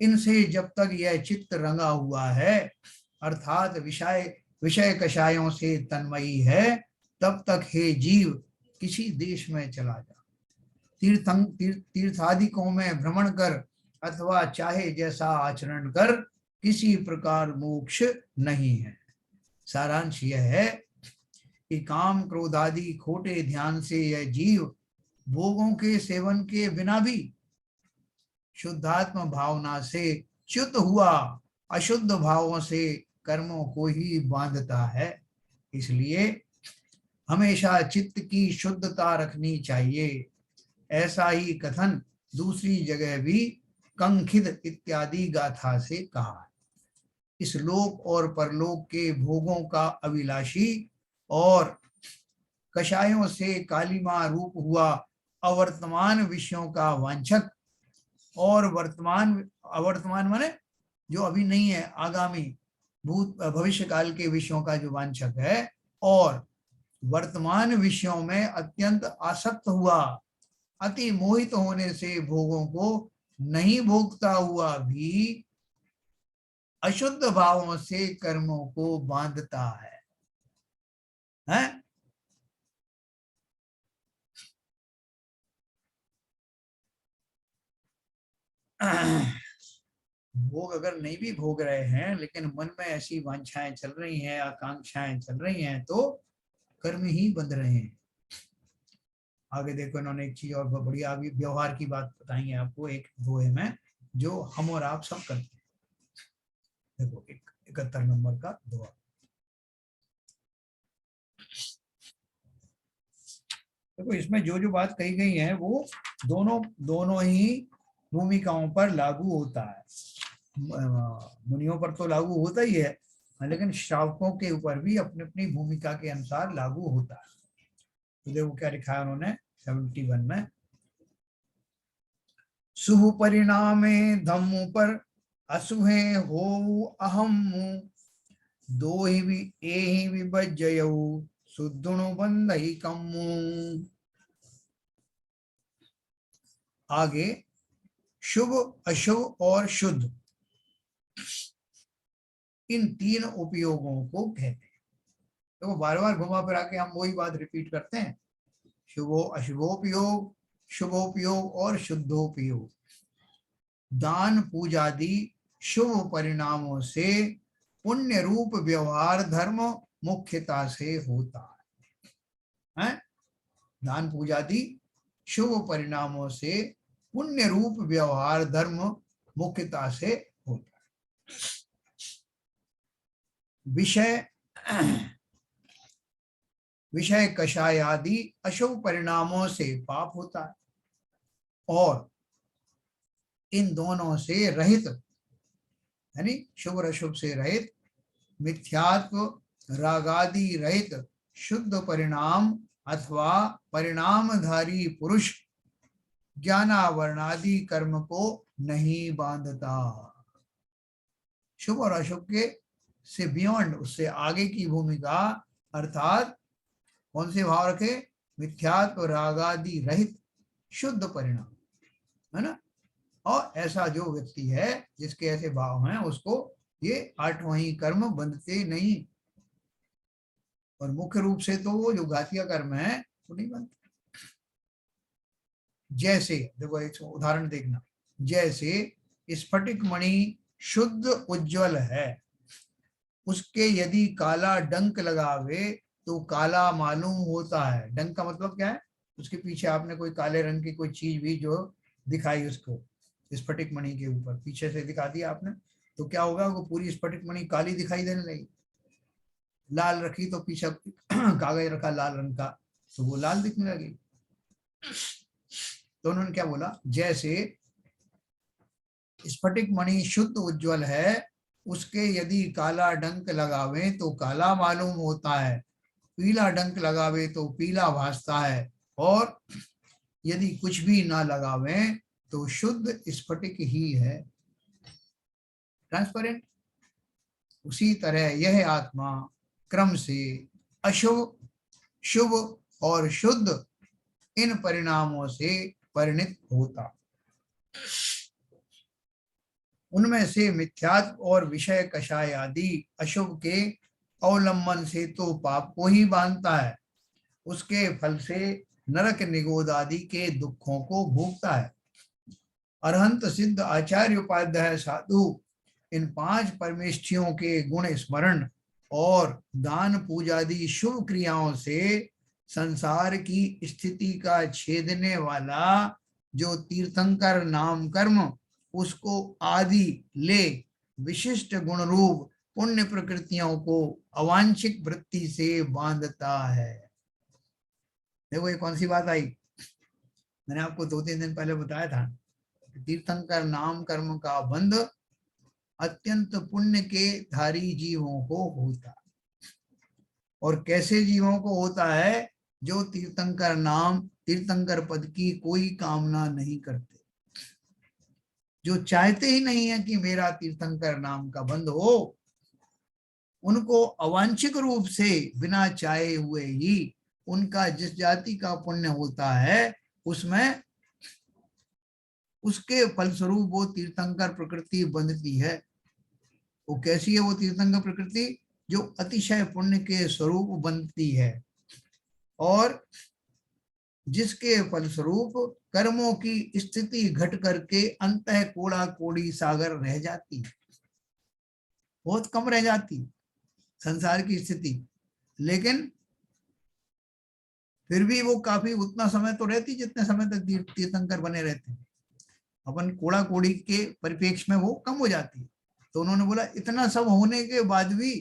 इनसे जब तक यह चित्त रंगा हुआ है अर्थात विषय विषय कषायों से तन्मयी है, तब तक हे जीव किसी देश में चला जा, तीर्थादिकों में भ्रमण कर अथवा चाहे जैसा आचरण कर, किसी प्रकार मोक्ष नहीं है। सारांश यह है कि काम क्रोध आदि खोटे ध्यान से यह जीव भोगों के सेवन के बिना भी शुद्धात्म भावना से च्युत हुआ अशुद्ध भावों से कर्मों को ही बांधता है। इसलिए हमेशा चित्त की शुद्धता रखनी चाहिए। ऐसा ही कथन दूसरी जगह भी कंखिद इत्यादि गाथा से कहा है। इस लोक और परलोक के भोगों का अभिलाषी और कषायों से कालिमा रूप हुआ अवर्तमान विषयों का वांछक और अवर्तमान माने जो अभी नहीं है, आगामी भूत भविष्य काल के विषयों का जो वांछक है, और वर्तमान विषयों में अत्यंत आसक्त हुआ, अति मोहित होने से भोगों को नहीं भोगता हुआ भी अशुद्ध भावों से कर्मों को बांधता है? भोग अगर नहीं भी भोग रहे हैं लेकिन मन में ऐसी वांछाएं चल रही हैं, आकांक्षाएं चल रही हैं, तो कर्म ही बंध रहे हैं। आगे देखो इन्होंने एक चीज और बढ़िया अभी व्यवहार की बात बताएंगे आपको एक दोहे में, जो हम और आप सब करते हैं। देखो 71 नंबर का दोहा। देखो इसमें जो जो बात कही गई है वो दोनों ही भूमिकाओं पर लागू होता है। मुनियों पर तो लागू होता ही है, लेकिन श्रावकों के ऊपर भी अपनी अपनी भूमिका के अनुसार लागू होता है। तो देखो क्या लिखा है उन्होंने 71 में, शुभ परिणामे धम्मु पर असुहे हो अहम दो ही एहि विभज्ययौ सुदुणु बंधई कम्मु। आगे शुभ, अशुभ और शुद्ध, इन तीन उपयोगों को कहते हैं। तो बार बार घुमा फिरा के हम वही बात रिपीट करते हैं, शुभो अशुभोपयोग, शुभोपयोग और शुद्धोपयोग। दान पूजादि शुभ परिणामों से पुण्य रूप व्यवहार धर्म मुख्यता से होता है? दान पूजादि शुभ परिणामों से पुण्य रूप व्यवहार धर्म मुख्यता से होता है। विषय कषाय आदि अशुभ परिणामों से पाप होता है, और इन दोनों से रहित यानी शुभ और अशुभ से रहित, मिथ्यात्व रागादि रहित शुद्ध परिणाम अथवा परिणामधारी पुरुष ज्ञानावरणादि कर्म को नहीं बांधता। शुभ और अशुभ के से बियॉन्ड, उससे आगे की भूमिका, अर्थात कौन से भाव रखे? मिथ्यात्व रागादि रहित शुद्ध परिणाम, है ना। और ऐसा जो व्यक्ति है जिसके ऐसे भाव हैं, उसको ये आठवां ही कर्म बंधते नहीं। और मुख्य रूप से तो वो जो घातिया कर्म है वो नहीं बनते। जैसे देखो एक उदाहरण देखना, जैसे स्फटिक मणि शुद्ध उज्जवल है, उसके यदि काला डंक लगावे तो काला मालूम होता है। डंक का मतलब क्या है? उसके पीछे आपने कोई काले रंग की कोई चीज भी जो दिखाई उसको स्फटिक मणि के ऊपर पीछे से दिखा दिया आपने, तो क्या होगा? वो पूरी स्फटिक मणि काली दिखाई देने लगी। लाल रखी तो पीछे कागज रखा लाल रंग का, तो वो लाल दिखने लगी। तो उन्होंने क्या बोला? जैसे स्फटिक मणि शुद्ध उज्जवल है, उसके यदि काला डंक लगावे तो काला मालूम होता है, पीला डंक लगावे तो पीला भासता है, और यदि कुछ भी ना लगावे तो शुद्ध स्फटिक ही है, ट्रांसपेरेंट। उसी तरह यह आत्मा क्रम से अशुभ, शुभ और शुद्ध इन परिणामों से परिणित होता। उनमें से मिथ्यात्व और विषय कषाय आदि अशुभ के अवलंबन से तो पाप को ही बांधता है, उसके फल से नरक निगोद आदि के दुखों को भोगता है। अरहंत सिद्ध आचार्य उपाध्याय साधु इन 5 परमेष्ठियों के गुण स्मरण और दान पूजादि शुभ क्रियाओं से संसार की स्थिति का छेदने वाला जो तीर्थंकर नाम कर्म उसको आदि ले विशिष्ट गुण रूप पुण्य प्रकृतियों को अवांछित वृत्ति से बांधता है। देखो ये कौन सी बात आई, मैंने आपको 2-3 दिन पहले बताया था, तीर्थंकर नाम कर्म का बंध अत्यंत पुण्य के धारी जीवों को होता। और कैसे जीवों को होता है? जो तीर्थंकर नाम, तीर्थंकर पद की कोई कामना नहीं करते, जो चाहते ही नहीं है कि मेरा तीर्थंकर नाम का बंध हो, उनको अवांछित रूप से बिना चाहे हुए ही उनका जिस जाति का पुण्य होता है उसमें उसके फलस्वरूप वो तीर्थंकर प्रकृति बंधती है। वो कैसी है वो तीर्थंकर प्रकृति? जो अतिशय पुण्य के स्वरूप बनती है और जिसके फलस्वरूप कर्मों की स्थिति घट करके अंतः कोड़ा कोड़ी सागर रह जाती, बहुत कम रह जाती संसार की स्थिति, लेकिन फिर भी वो काफी उतना समय तो रहती जितने समय तक तीर्थंकर बने रहते हैं। अपन कोड़ा कोड़ी के परिप्रेक्ष्य में वो कम हो जाती है। तो उन्होंने बोला इतना सब होने के बाद भी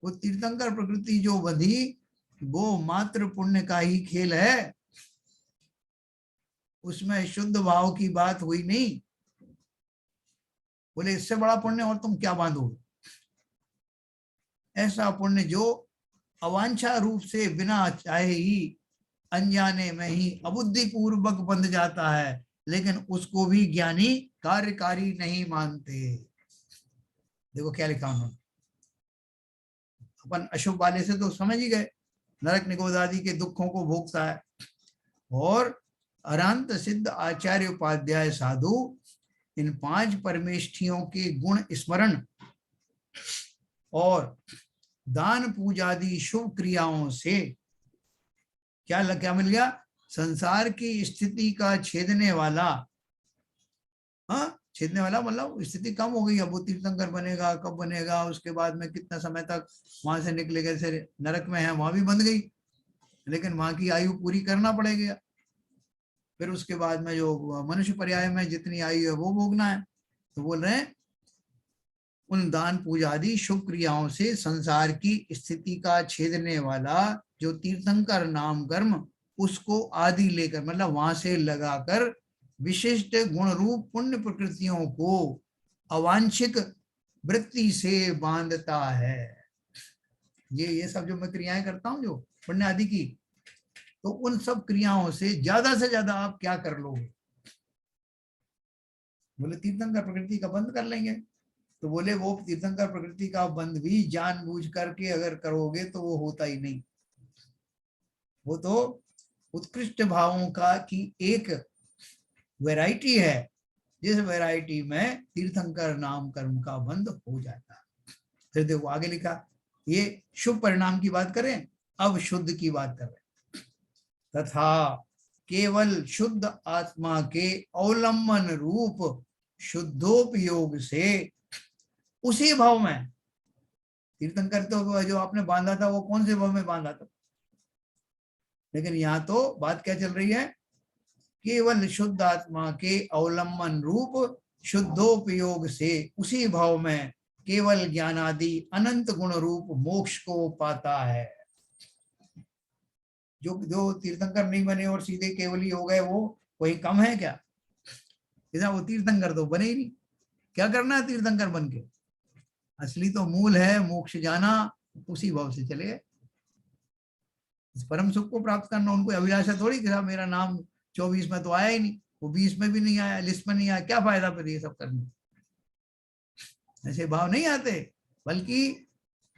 वो तीर्थंकर प्रकृति जो बंधी, वो मात्र पुण्य का ही खेल है, उसमें शुद्ध भाव की बात हुई नहीं। बोले इससे बड़ा पुण्य और तुम क्या बांधोगे? ऐसा पुण्य जो अवांछा रूप से बिना चाहे ही अनजाने में ही अबुद्धि पूर्वक बंध जाता है, लेकिन उसको भी ज्ञानी कार्यकारी नहीं मानते। देखो क्या लिखा उन्होंने, अपन अशुभ वाले से तो समझ ही गए, नरक निगोद आदि के दुखों को भोगता है। और अरंत सिद्ध आचार्य उपाध्याय साधु इन 5 परमेष्ठियों के गुण स्मरण और दान पूजादि शुभ क्रियाओं से क्या मिल गया? संसार की स्थिति का छेदने वाला, हाँ छेदने वाला मतलब स्थिति कम हो गई। अब वो तीर्थंकर बनेगा, कब बनेगा, उसके बाद में कितना समय तक वहां से निकलेगा, जैसे नरक में है वहां भी बंध गई, लेकिन वहां की आयु पूरी करना पड़ेगा। फिर उसके बाद में जो मनुष्य पर्याय में जितनी आयु है वो भोगना है। तो बोल रहे हैं उन दान पूजा आदि शुभ क्रियाओं से संसार की स्थिति का छेदने वाला जो तीर्थंकर नाम कर्म, उसको आदि लेकर मतलब वहां से लगाकर विशिष्ट गुण रूप पुण्य प्रकृतियों को अवांछित वृत्ति से बांधता है। ये सब जो मैं क्रियाएं करता हूं जो पुण्य आदि की, तो उन सब क्रियाओं से ज्यादा आप क्या कर लोगे? बोले तीर्थंकर प्रकृति का बंद कर लेंगे। तो बोले वो तीर्थंकर प्रकृति का बंद भी जानबूझ करके अगर करोगे तो वो होता ही नहीं। वो तो उत्कृष्ट भावों का की एक वैरायटी है, जिस वैरायटी में तीर्थंकर नाम कर्म का बंद हो जाता है। फिर देखो आगे लिखा, ये शुभ परिणाम की बात करें, अब शुद्ध की बात कर रहे हैं। तथा केवल शुद्ध आत्मा के अवलंबन रूप शुद्धोपयोग से उसी भाव में तीर्थंकर तो जो आपने बांधा था वो कौन से भाव में बांधा था, लेकिन यहाँ तो बात क्या चल रही है? केवल शुद्ध आत्मा के अवलंबन रूप शुद्धोपयोग से उसी भाव में केवल ज्ञान आदि अनंत गुण रूप मोक्ष को पाता है। जो तीर्थंकर नहीं बने और सीधे केवली हो गए, वो कोई कम है क्या? वो तीर्थंकर तो बने ही नहीं। क्या करना है तीर्थंकर बन के? असली तो मूल है मोक्ष जाना, उसी भाव से चले गए। इस परम सुख को प्राप्त करना उनको अभिलाषा थोड़ी कि मेरा नाम 24 में तो आया ही नहीं, वो 20 में भी नहीं आया, लिस्ट में नहीं आया, क्या फायदा फिर ये सब करने? ऐसे भाव नहीं आते, बल्कि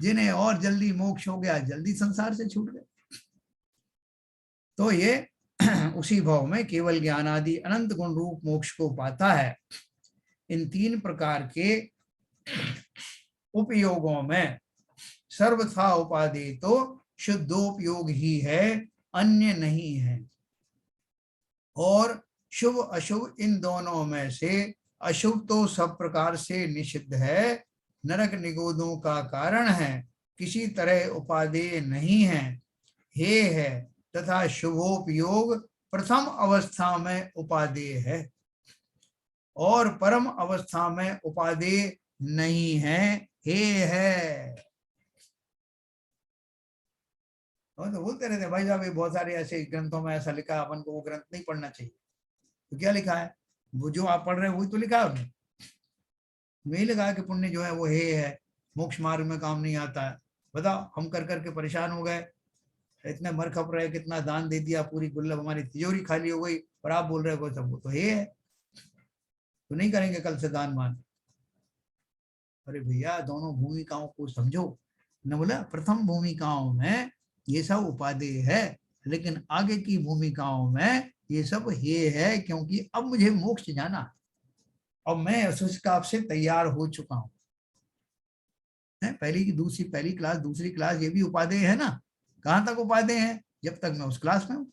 जिन्हें और जल्दी मोक्ष हो गया, जल्दी संसार से छूट गए। तो ये उसी भाव में केवल ज्ञान आदि अनंत गुण रूप मोक्ष को पाता है। इन 3 प्रकार के उपयोगों में सर्वथा उपादेय तो शुद्धोपयोग ही है, अन्य नहीं है। और शुभ अशुभ इन दोनों में से अशुभ तो सब प्रकार से निषिद्ध है, नरक निगोदों का कारण है, किसी तरह उपादेय नहीं है, हे है, तथा शुभोपयोग प्रथम अवस्था में उपादेय है। और परम अवस्था में उपादेय नहीं है, हे है। तो बोलते रहते भाई साहब ये बहुत सारे ऐसे ग्रंथों में ऐसा लिखा है, अपन को वो ग्रंथ नहीं पढ़ना चाहिए। तो क्या लिखा है? वो जो आप पढ़ रहे हैं वही तो लिखा है उसमें। वही लिखा है कि पुण्य जो है वो हे है, मोक्ष मार्ग में काम नहीं आता है। बताओ, हम कर करके परेशान हो गए, इतने मर खप रहे, कितना दान दे दिया, पूरी गुल्लक हमारी तिजोरी खाली हो गई, और आप बोल रहे हो सब वो तो हे है, तो नहीं करेंगे कल से दान मान। अरे भैया दोनों भूमिकाओं को समझो। न बोला प्रथम भूमिकाओं में ये सब उपादेय है, लेकिन आगे की भूमिकाओं में ये सब हे है, क्योंकि अब मुझे मोक्ष जाना, अब मैं उस काप से तैयार हो चुका हूं। पहली की दूसरी, पहली क्लास दूसरी क्लास, ये भी उपादेय है ना। कहां तक उपादेय है? जब तक मैं उस क्लास में हूं।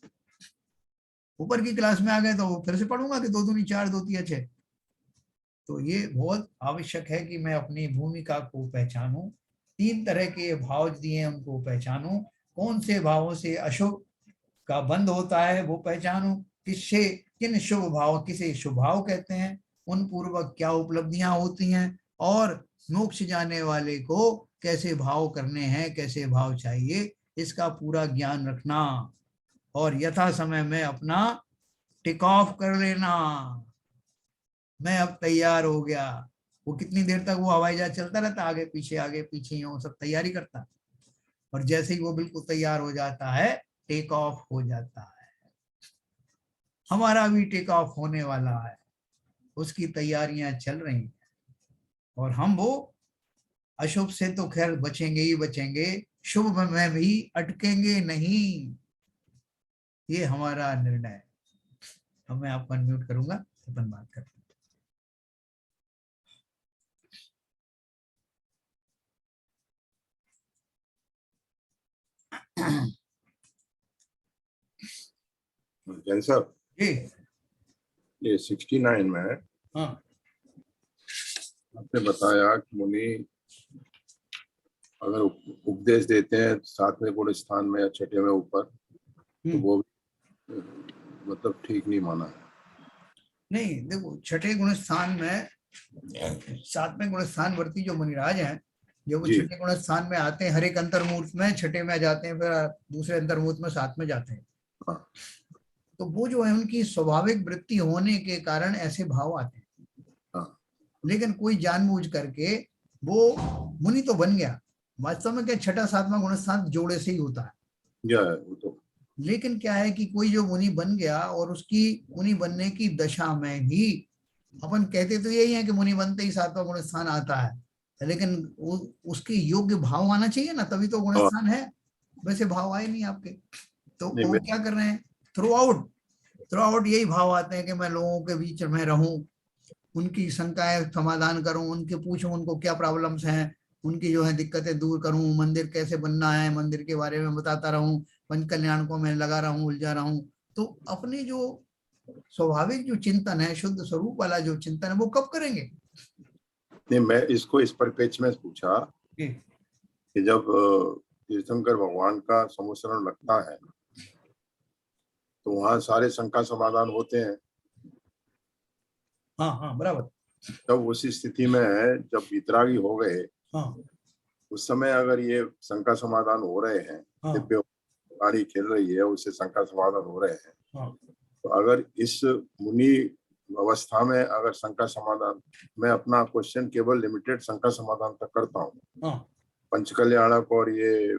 ऊपर की क्लास में आ गए तो फिर से पढ़ूंगा कि 2 दूनी 4 2 तिया 6। तो ये बहुत आवश्यक है कि मैं अपनी भूमिका को पहचानूं। 3 तरह के भाव दिए उनको पहचानूं। कौन से भावों से अशुभ का बंध होता है वो पहचानूं। किससे किन शुभ भाव, किसे शुभ भाव कहते हैं, उन पूर्वक क्या उपलब्धियां होती हैं, और मोक्ष जाने वाले को कैसे भाव करने हैं, कैसे भाव चाहिए, इसका पूरा ज्ञान रखना, और यथा समय में अपना टिक ऑफ कर लेना। मैं अब तैयार हो गया। वो कितनी देर तक वो हवाई जहाज चलता रहता, आगे पीछे यूं सब तैयारी करता, और जैसे ही वो बिल्कुल तैयार हो जाता है, टेक ऑफ हो जाता है। हमारा भी टेक ऑफ होने वाला है, उसकी तैयारियां चल रही हैं, और हम वो अशुभ से तो खैर बचेंगे ही बचेंगे, शुभ में भी अटकेंगे नहीं। ये हमारा निर्णय है। अब मैं आपको अनम्यूट करूंगा, अपन बात करते हैं। जैन साहब, जी ये 69 में हाँ आपने बताया कि मुनि अगर उपदेश देते हैं 7वें गुण स्थान में या 6ठे में ऊपर, तो वो मतलब ठीक नहीं माना है। नहीं, देखो 6ठे गुण स्थान में 7वें गुण स्थान वर्ती जो मुनिराज हैं, जब वो जी 6ठे गुण स्थान में आते हैं, हर एक अंतर्मुहूर्त में 6ठे में जाते हैं, फिर दूसरे अंतर्मुहूर्त में 7 में जाते हैं। हाँ तो वो जो है उनकी स्वाभाविक वृत्ति होने के कारण ऐसे भाव आते हैं। हाँ लेकिन कोई जानबूझ करके वो मुनि तो बन गया, वास्तव में क्या 6ठा 7वां गुण स्थान जोड़े से ही होता है। क्या है वो तो। लेकिन क्या है कि कोई जो मुनि बन गया, और उसकी मुनि बनने की दशा में भी, अपन कहते तो यही है कि मुनि बनते ही 7वां गुण स्थान आता है, लेकिन उसके योग्य भाव आना चाहिए ना, तभी तो गुण हाँ, स्थान है। वैसे भाव आए नहीं आपके, तो नहीं वो मैं क्या कर रहे हैं, थ्रू आउट यही भाव आते हैं कि मैं लोगों के बीच में रहूं, उनकी शंकाएं समाधान करूं, उनके पूछूं उनको क्या प्रॉब्लम्स हैं, उनकी जो है दिक्कतें दूर करूं, मंदिर कैसे बनना है मंदिर के बारे में बताता रहूं, पंच कल्याण को मैं लगा रहा हूं, उलझा रहा हूं। तो अपने जो स्वाभाविक जो चिंतन है, शुद्ध स्वरूप वाला जो चिंतन है, वो कब करेंगे? नहीं मैं इसको इस परिपेक्ष में पूछा जी कि जब तीर्थंकर भगवान का समुसरण लगता है तो वहाँ सारे शंका समाधान होते हैं। हाँ हाँ बराबर। तब उसी स्थिति में जब वितरागी हो गए, हाँ उस समय अगर ये शंका समाधान हो रहे हैं, हाँ दिव्य वाणी खेल रही है, उससे शंका समाधान हो रहे हैं, हाँ तो अगर इस मुनि अवस्था में अगर शंका समाधान, मैं अपना क्वेश्चन केवल लिमिटेड शंका समाधान तक करता हूँ, हाँ पंचकल्याणक और ये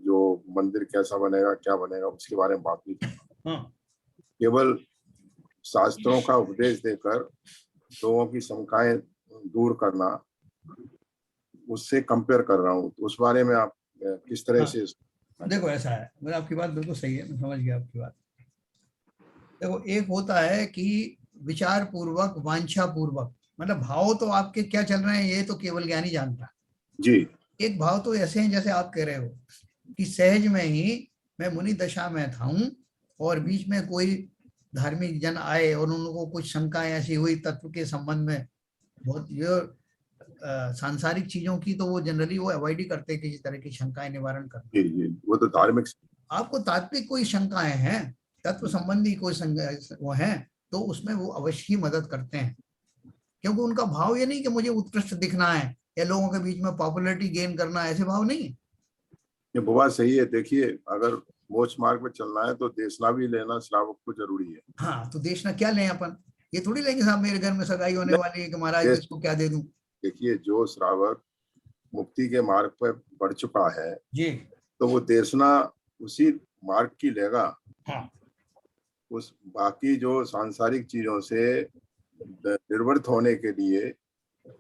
जो मंदिर कैसा बनेगा क्या बनेगा उसके बारे में बात नहीं करता। हाँ केवल शास्त्रों का उपदेश देकर लोगों की शंकाएं दूर करना, उससे कंपेयर कर रहा हूँ। तो उस बारे में आप किस तरह हाँ। से? देखो ऐसा है, मतलब आपकी बात बिल्कुल सही है, मैं समझ गया आपकी बात। देखो एक होता है कि विचार पूर्वक, वांछा पूर्वक, मतलब भाव तो आपके क्या चल रहे हैं ये तो केवल ज्ञानी जानता है। जी एक भाव तो ऐसे हैं जैसे आप कह रहे हो कि सहज में ही मैं मुनि दशा में था हूं, और बीच में कोई धार्मिक जन आए और उनको कुछ शंकाएं ऐसी हुई तत्व के संबंध में, बहुत ये सांसारिक चीजों की तो वो जनरली वो अवॉइड ही करते हैं, किसी तरह की शंकाएं निवारण करना। जी जी, वो तो धार्मिक। आपको तात्विक कोई शंकाएं हैं, तत्व संबंधी कोई वो हैं, तो उसमें वो अवश्य ही मदद करते हैं। क्योंकि उनका भाव ये नहीं कि मुझे उत्कृष्ट दिखना है या लोगों के बीच में पॉपुलैरिटी गेन करना है, ऐसे भाव नहीं है। ये बुआ सही है। देखिए, अगर मोक्ष मार्ग पे चलना है तो देशना भी लेना श्रावक को जरूरी है। हाँ, तो देशना क्या लें अपन? ये थोड़ी लेंगे साहब मेरे घर में सगाई होने नहीं, वाली है कि महाराज देश, इसको क्या दे दूं। देखिए जो श्रावक मुक्ति के मार्ग पर बढ़ चुका है जी। तो वो देशना उसी मार्ग की लेगा। हाँ। उस बाकी जो सांसारिक चीजों से निर्वृत्त होने के लिए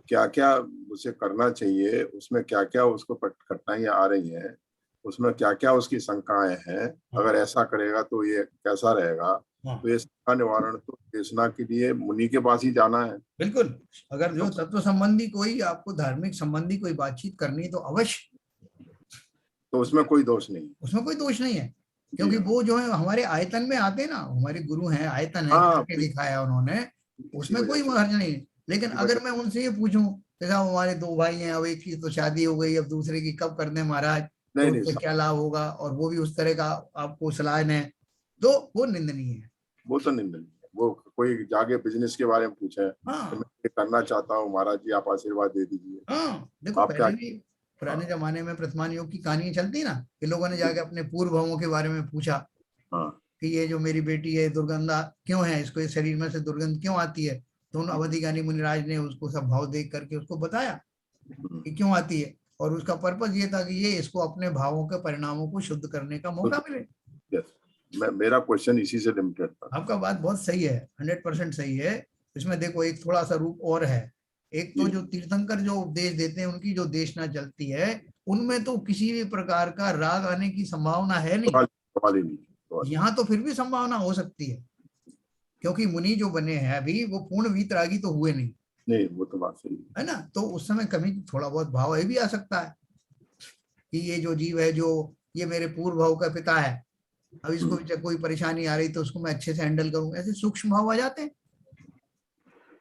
क्या क्या उसे करना चाहिए, उसमें क्या क्या उसको कठिनाइयां आ रही हैं, उसमें क्या क्या उसकी शंकाएं हैं, अगर ऐसा करेगा तो ये कैसा रहेगा, तो ये शंका निवारण तो देशना के लिए मुनि के पास ही जाना है। बिल्कुल। अगर जो तो, तत्व संबंधी कोई आपको धार्मिक संबंधी कोई बातचीत करनी तो अवश्य, तो उसमें कोई दोष नहीं। उसमें कोई दोष नहीं है, जी क्योंकि हाँ। वो जो है हमारे आयतन में आते हैं ना, हमारे गुरु हैं, आयतन है, हाँ, करके दिखाया उन्होंने, इसी उसमें वजह कोई से, हर्ज नहीं है। लेकिन इसी अगर वजह मैं उनसे ये पूछूं कि साहब हमारे दो भाई हैं, अब एक की तो शादी हो गई, अब दूसरे की कब कर दें महाराज, तो नहीं नहीं, उससे क्या लाभ होगा, और वो भी उस तरह का आपको सलाह है, तो वो निंदनीय है। वो तो निंदनीय है। वो कोई जाके बिजनेस के बारे में पूछे कि मैं हाँ। ये करना चाहता हूँ महाराज जी, आप आशीर्वाद दे दीजिए, हाँ, देखो आप क्या। पहले भी हाँ पुराने जमाने में प्रथमान योग की कहानी चलती ना, कि लोगों ने जाके अपने पूर्व भावों के बारे में पूछा हाँ। कि ये जो मेरी बेटी है दुर्गंधा क्यों है, इसको, इस शरीर में से दुर्गंध क्यों आती है, तो उन अवधि ज्ञानी मुनिराज ने उसको सब भाव देख करके उसको बताया कि क्यों आती है, और उसका पर्पज ये था कि ये इसको अपने भावों के परिणामों को शुद्ध करने का मौका मिले। यस, मेरा क्वेश्चन इसी से लिमिटेड था। आपका बात बहुत सही है, 100% सही है। इसमें देखो एक थोड़ा सा रूप और है। एक तो जी, जो तीर्थंकर जो उपदेश देते हैं, उनकी जो देशना चलती है, उनमें तो किसी भी प्रकार का राग आने की संभावना है नहीं। सवाल सवाल ही नहीं, सवाल। यहाँ तो फिर भी संभावना हो सकती है, क्योंकि मुनि जो बने हैं अभी वो पूर्ण वीतरागी तो हुए नहीं, नहीं, वो तो बात सही है। है ना, तो उस समय कभी थोड़ा बहुत भाव है भी आ सकता है कि ये जो जीव है, जो ये मेरे पूर्व भाव का पिता है, अब इसको भी कोई परेशानी आ रही तो उसको मैं अच्छे से हैंडल करूं, ऐसे सूक्ष्म भाव आ जाते हैं।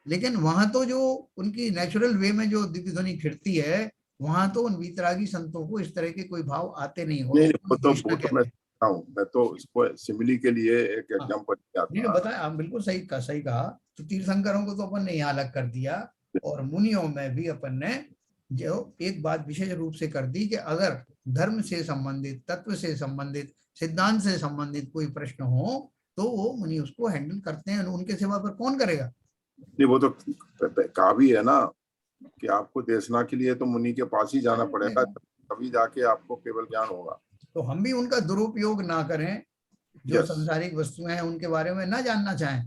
लेकिन वहां तो जो उनकी नेचुरल वे में जो दिव्य ध्वनि फिरती है, वहां तो उन वीतरागी संतों को इस तरह के कोई भाव आते नहीं, और नहीं नहीं, उसको वो देशना तो मैं कहते हैं। समझता हूँ। मैं तो इसको सिमिली के लिए एक हाँ, एग्जाम्पल दिया नहीं नहीं, था। बताया आप, बिल्कुल सही कहा। तो तीर्थंकरों को तो अपन ने यहाँ अलग कर दिया, और मुनियों में भी अपन ने जो एक बात विशेष रूप से कर दी कि अगर धर्म से संबंधित, तत्व से संबंधित, सिद्धांत से संबंधित कोई प्रश्न हो तो वो मुनि उसको हैंडल करते हैं, उनके सिवा पर कौन करेगा। नहीं, वो तो कहा भी है ना कि आपको देशना के लिए तो मुनि के पास ही जाना पड़ेगा, तभी जाके आपको केवल ज्ञान होगा। तो हम भी उनका दुरुपयोग ना करें, जो यस। संसारिक वस्तुएं हैं उनके बारे में ना जानना चाहें,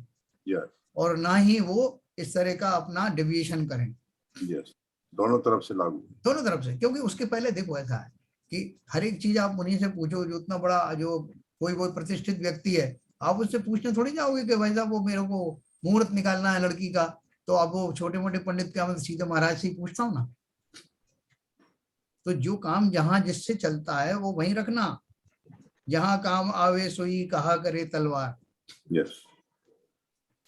यस। और ना ही वो इस तरह का अपना डेविएशन करें। यस, दोनों तरफ से लागू। दोनों तरफ से, क्योंकि उसके पहले देखो ऐसा है कि हर एक चीज आप उन्हीं से पूछो, जो उतना बड़ा जो कोई वो प्रतिष्ठित व्यक्ति है, आप उससे पूछने थोड़ी जाओगे कि भाई साहब वो मेरे को मुहूर्त निकालना है लड़की का, तो आप वो छोटे मोटे पंडित क्या, मैं सीधे महाराज से ही पूछता हूँ ना। तो जो काम जहां जिससे चलता है वो वहीं रखना, जहां काम आवे सोई कहा करे तलवार। यस,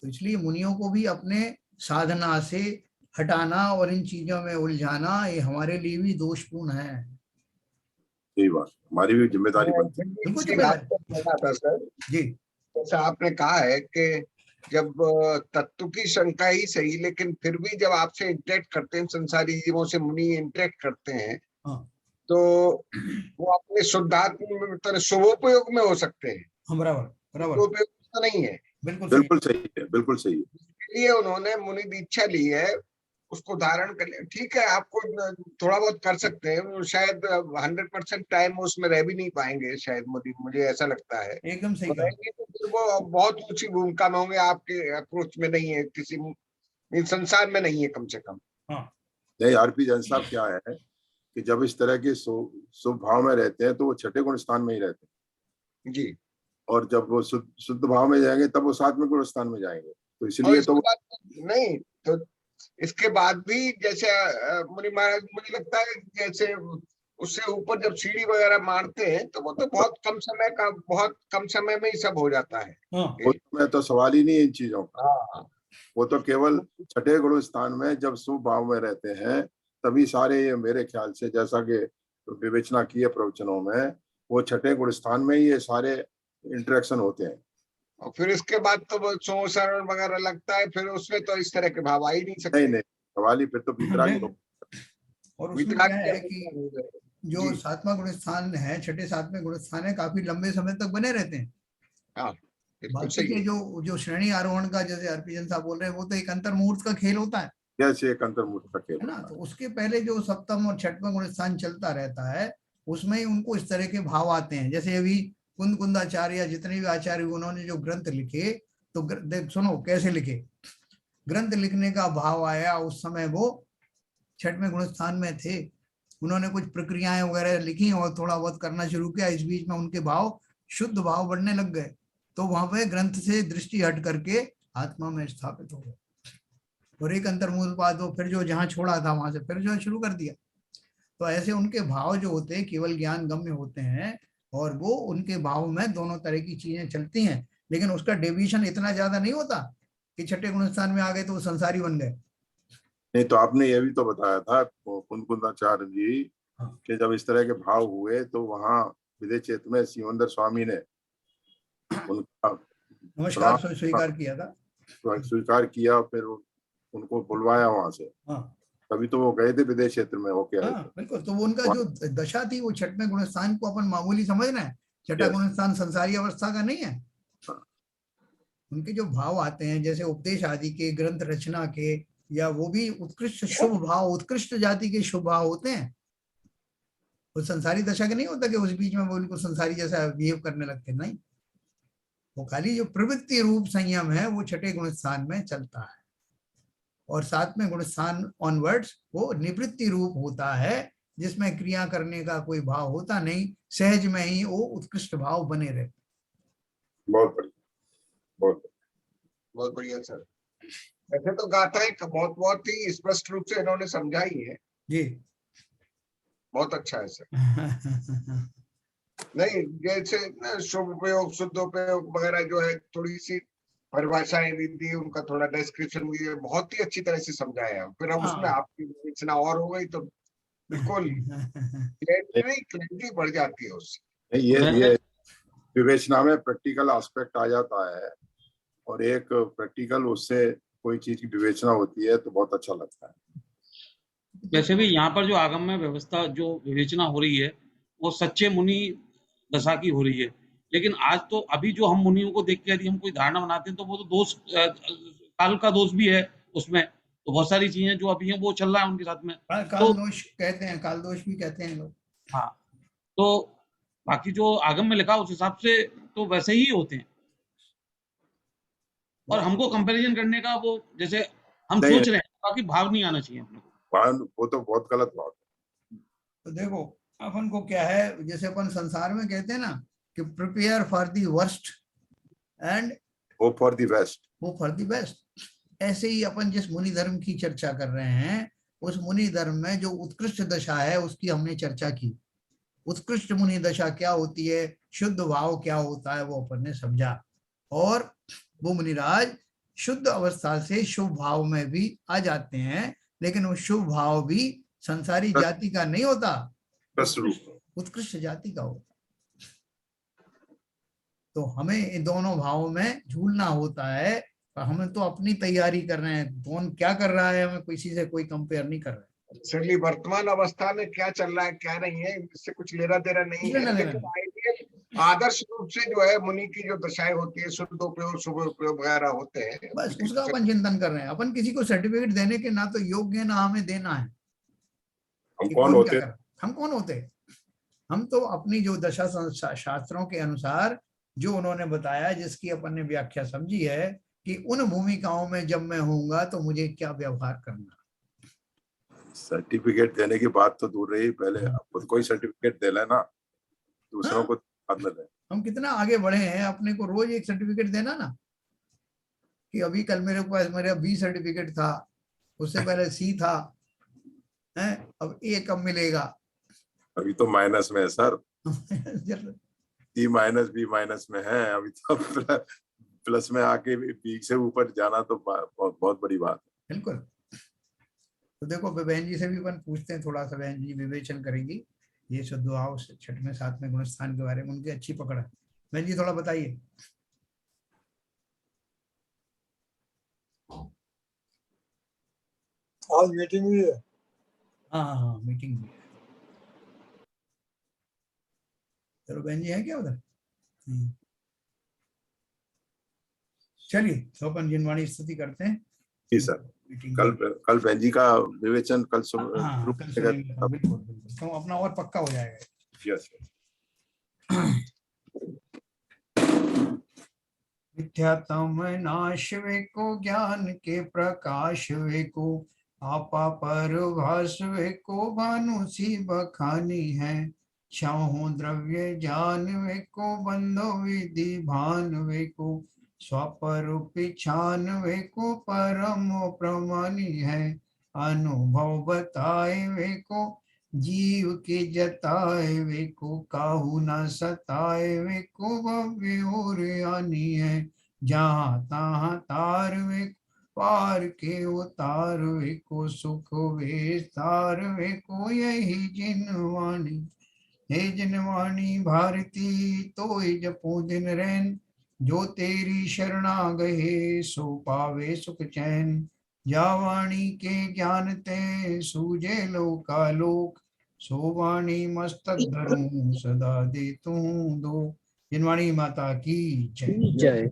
तो इसलिए मुनियों को भी अपने साधना से हटाना और इन चीजों में उलझाना, ये हमारे लिए भी दोषपूर्ण है। यही बात हमारी भी जिम्मेदारी मैं बनती फिर बिल्कुल इसी बात जिम्मेदारी। को कहना था सर। जी। जैसा आपने कहा है कि जब तत्व की शंका ही सही, लेकिन फिर भी जब आपसे इंटरेक्ट करते हैं, संसारी जीवों से मुनि इंटरेक्ट करते हैं, हाँ। तो वो अपने शुद्धात्म मतलब शुभोपयोग में हो सकते हैं, हाँ, बराबर बराबर। दुरुपयोग तो नहीं है। बिल्कुल सही। बिल्कुल सही है, बिल्कुल सही है। इसलिए उन्होंने मुनि दीक्षा ली है, उसको धारण कर लिया। ठीक है, आपको थोड़ा बहुत कर सकते हैं, शायद 100% टाइम उसमें रह भी नहीं पाएंगे शायद, मुझे ऐसा लगता है। एकदम सही और कहा। रहेंगे तो फिर वो बहुत ऊंची भूमिका में होंगे, आपके अप्रोच में नहीं है, किसी इस संसार में नहीं है कम से कम। हाँ। नहीं, आरपी जैन साहब क्या है कि जब इस तरह के शुभ भाव में रहते हैं तो वो छठे गुण स्थान में ही रहते हैं, जी। और जब वो शुद्ध भाव में जाएंगे तब वो सातवें गुण स्थान में जाएंगे, तो और इसलिए तो इसके बाद नहीं, तो इसके बाद भी जैसे मुनि महाराज, मुझे लगता है जैसे उससे ऊपर जब सीढ़ी वगैरह मारते हैं तो वो तो बहुत कम समय में ही सब हो जाता है। हाँ। उसमें तो सवाल ही नहीं है इन चीजों का। हाँ। वो तो केवल छठे गुण स्थान में जब शुभ भाव में रहते हैं तभी सारे, ये मेरे ख्याल से जैसा कि विवेचना की है प्रवचनों में, वो छठे गुण स्थान में ही ये सारे इंटरेक्शन होते हैं। और फिर इसके बाद तो वो सोमशरण वगैरह लगता है, फिर उसमें तो इस तरह के भाव आ ही नहीं सकते। नहीं सवाल ही फिर तो वीतरागी हो। और उसमें क्या वितराग है कि जो जी, सातवां गुण स्थान है, छठे सातवें गुण स्थान है, काफी लंबे समय तक बने रहते हैं। हाँ बिल्कुल बाकी सही के है। जो जो श्रेणी आरोहण का, जैसे हरभजन साहब बोल रहे हैं, वो तो एक अंतर मुहूर्त का खेल होता कैसे एक अंतर्मुख का खेल है ना। होता तो है। उसके पहले जो सप्तम और छठवां गुण स्थान चलता रहता है, उसमें ही उनको इस तरह के भाव आते हैं। जैसे अभी कुंद कुंदाचार्य या जितने भी आचार्य उन्होंने जो ग्रंथ लिखे, तो देख सुनो कैसे लिखे। ग्रंथ लिखने का भाव आया उस समय वो छठवें गुण स्थान में थे। उन्होंने कुछ प्रक्रियाएं वगैरह लिखी और थोड़ा बहुत करना शुरू किया। इस बीच में उनके भाव शुद्ध भाव बढ़ने लग गए, तो वहां पे ग्रंथ से दृष्टि हट करके आत्मा में स्थापित हो गए। और एक अंतर्मूल बात, वो फिर जो जहां छोड़ा था वहां से फिर जो शुरू कर दिया। तो ऐसे उनके भाव जो होते हैं केवल ज्ञान गम्य होते हैं, और वो उनके भाव में दोनों तरह की चीजें चलती हैं। लेकिन उसका डेविएशन इतना ज्यादा नहीं होता कि छठे गुण स्थान में आ गए तो वो संसारी बन गए। नहीं तो आपने ये भी तो बताया था कुंदकुंदाचार्य जी हाँ। कि जब इस तरह के भाव हुए तो वहां विदय चेत में सिमंदर स्वामी ने उनका नमस्कार प्रणाम स्वीकार किया था। स्वीकार किया, फिर उनको बुलवाया वहां से। हाँ तभी तो वो गए थे विदेश क्षेत्र में होके आए हाँ थे। बिल्कुल। तो वो उनका जो दशा थी, वो छठवें गुण स्थान को अपन मामूली समझना है। छठा यस। गुण स्थान संसारी अवस्था का नहीं है। उनके जो भाव आते हैं, जैसे उपदेश आदि के, ग्रंथ रचना के, या वो भी उत्कृष्ट शुभ भाव, उत्कृष्ट जाति के शुभ भाव होते हैं। वो संसारी दशा के नहीं होता कि उस बीच में वो उनको संसारी जैसा बिहेव करने लगते, नहीं। वो खाली जो प्रवृत्ति रूप संयम है वो छठे गुण स्थान में चलता है। और सातवें गुण स्थान ऑनवर्ड्स वो निवृत्ति रूप होता है, जिसमें क्रिया करने का कोई भाव होता नहीं, सहज में ही वो उत्कृष्ट भाव बने रहते। बहुत बढ़िया, बहुत बहुत बढ़िया सर। ऐसे तो गाथाएं बहुत बहुत ही स्पष्ट रूप से इन्होंने समझाई है। जी। बहुत अच्छा है सर। नहीं जैसे ना शुभ उपयोग शुद्ध उपयोग वगैरह जो है, थोड़ी सी परिभाषाएं भी दी, उनका थोड़ा डिस्क्रिप्शन भी है, बहुत ही अच्छी तरह से समझाया है। फिर अब उसमें हाँ। आपकी विवेचना और हो गई तो बिल्कुल क्लैरिटी बढ़ जाती है उससे। बढ़िया। वैसे ये विवेचना में प्रैक्टिकल एस्पेक्ट आ जाता है, और एक प्रैक्टिकल उससे कोई चीज की विवेचना होती है तो बहुत अच्छा लगता है। वैसे भी यहाँ पर जो आगम्य व्यवस्था जो विवेचना हो रही है, वो सच्चे मुनि दशा की हो रही है। लेकिन आज तो अभी जो हम मुनियों को देख के यदि हम कोई धारणा बनाते हैं, तो वो तो दोष काल का दोष भी है उसमें। तो बहुत सारी चीजें जो अभी हैं वो चल रहा है उनके साथ में। काल तो दोष कहते हैं, काल दोष भी कहते हैं लोग। हाँ, तो बाकी जो आगम में लिखा उस हिसाब से तो वैसे ही होते हैं। और हमको कंपैरिजन करने का वो जैसे हम नहीं सोच रहे हैं, बाकी भाव नहीं आना चाहिए अपने को। वो तो बहुत गलत बात है। तो देखो अपन को क्या है, जैसे अपन संसार में कहते हैं ना कि prepare for the worst and hope for the best. Hope for the best. ऐसे ही अपन जिस मुनि धर्म की चर्चा कर रहे हैं, उस मुनि धर्म में जो उत्कृष्ट दशा है उसकी हमने चर्चा की। उत्कृष्ट मुनि दशा क्या होती है, शुद्ध भाव क्या होता है, वो अपन ने समझा। और वो मुनिराज शुद्ध अवस्था से शुभ भाव में भी आ जाते हैं, लेकिन वो शुभ भाव भी संसारी जाति का नहीं होता, उत्कृष्ट जाति का होता। तो हमें इन दोनों भावों में झूलना होता है। हमें तो अपनी तैयारी कर रहे हैं, कौन क्या कर रहा है हमें किसी से कोई कंपेयर नहीं कर रहा है। एक्चुअली वर्तमान अवस्था में क्या चल रहा है क्या नहीं है, इससे कुछ लेना देना नहीं है। लेकिन आइडियल आदर्श रूप से जो है मुनि की जो दशाएं होती है, शुद्ध उपयोग शुभ उपयोग वगैरह होते हैं, बस उसका अपन चिंतन कर रहे हैं। अपन किसी को सर्टिफिकेट देने के ना तो योग्य ना हमें देना है हम कि कौन कौन क्या होते? कर। हम कौन होते? हम तो अपनी जो दशा शास्त्रों के अनुसार जो उन्होंने बताया, जिसकी अपन ने व्याख्या समझी है कि उन भूमिकाओं में जब मैं होऊंगा तो मुझे क्या व्यवहार करना। सर्टिफिकेट देने की बात तो दूर रही, पहले खुद को ही सर्टिफिकेट दे लेना, दूसरों को बाद में दे। हम कितना आगे बढ़े हैं, अपने को रोज एक सर्टिफिकेट देना ना, कि अभी कल मेरे पास मेरा बी सर्टिफिकेट था, उससे पहले सी था, है अब ए कब मिलेगा। अभी तो माइनस में है सर, बिल्कुल। सी माइनस बी माइनस में है अभी तो। प्लस में आके बी से ऊपर जाना तो बहुत बड़ी बात है। तो देखो बहन जी से भी अपन पूछते हैं थोड़ा सा, बहन जी विवेचन करेंगी ये शुद्ध भाव छठवें सातवें गुण स्थान के बारे में, उनकी अच्छी पकड़ है। बहन जी थोड़ा बताइए। आज मीटिंग हुई है। हाँ हाँ हाँ, मीटिंग भी है। चलो बहन जी है क्या उधर? चलिए तो अपन जिनवाणी स्तुति करते हैं। जी सर, मीटिंग कल बहन जी का विवेचन कल हाँ शुरू कल सुनेंगे अपन, बिल्कुल बिल्कुल, तो अपना और पक्का हो जाएगा। यस मिथ्यात्म नाश वे को, ज्ञान के प्रकाश वे को, आपा पर भास वे को, भानु सी बखानी है। छाहु द्रव्य जान वे को, बंधो विधि भान वे को, स्वरूपी छान वे को, परम प्रमाणी है। अनुभव बताए वे को, जीव के जताए वे को, काहू न सताए वे को, भव्य और आनी है। जहाँ तहाँ तार वे पार के उतार वे को, सुख विस्तार वे को, यही जिनवाणी। हे जिनवाणी भारती तो जपो दिन रैन, जो तेरी शरणा गए सो पावे सुख चैन। या वाणी के ज्ञान ते सूझे लोकालोक, सो वाणी मस्तक धरूं सदा दे तू दो। जिनवाणी माता की जय। जय।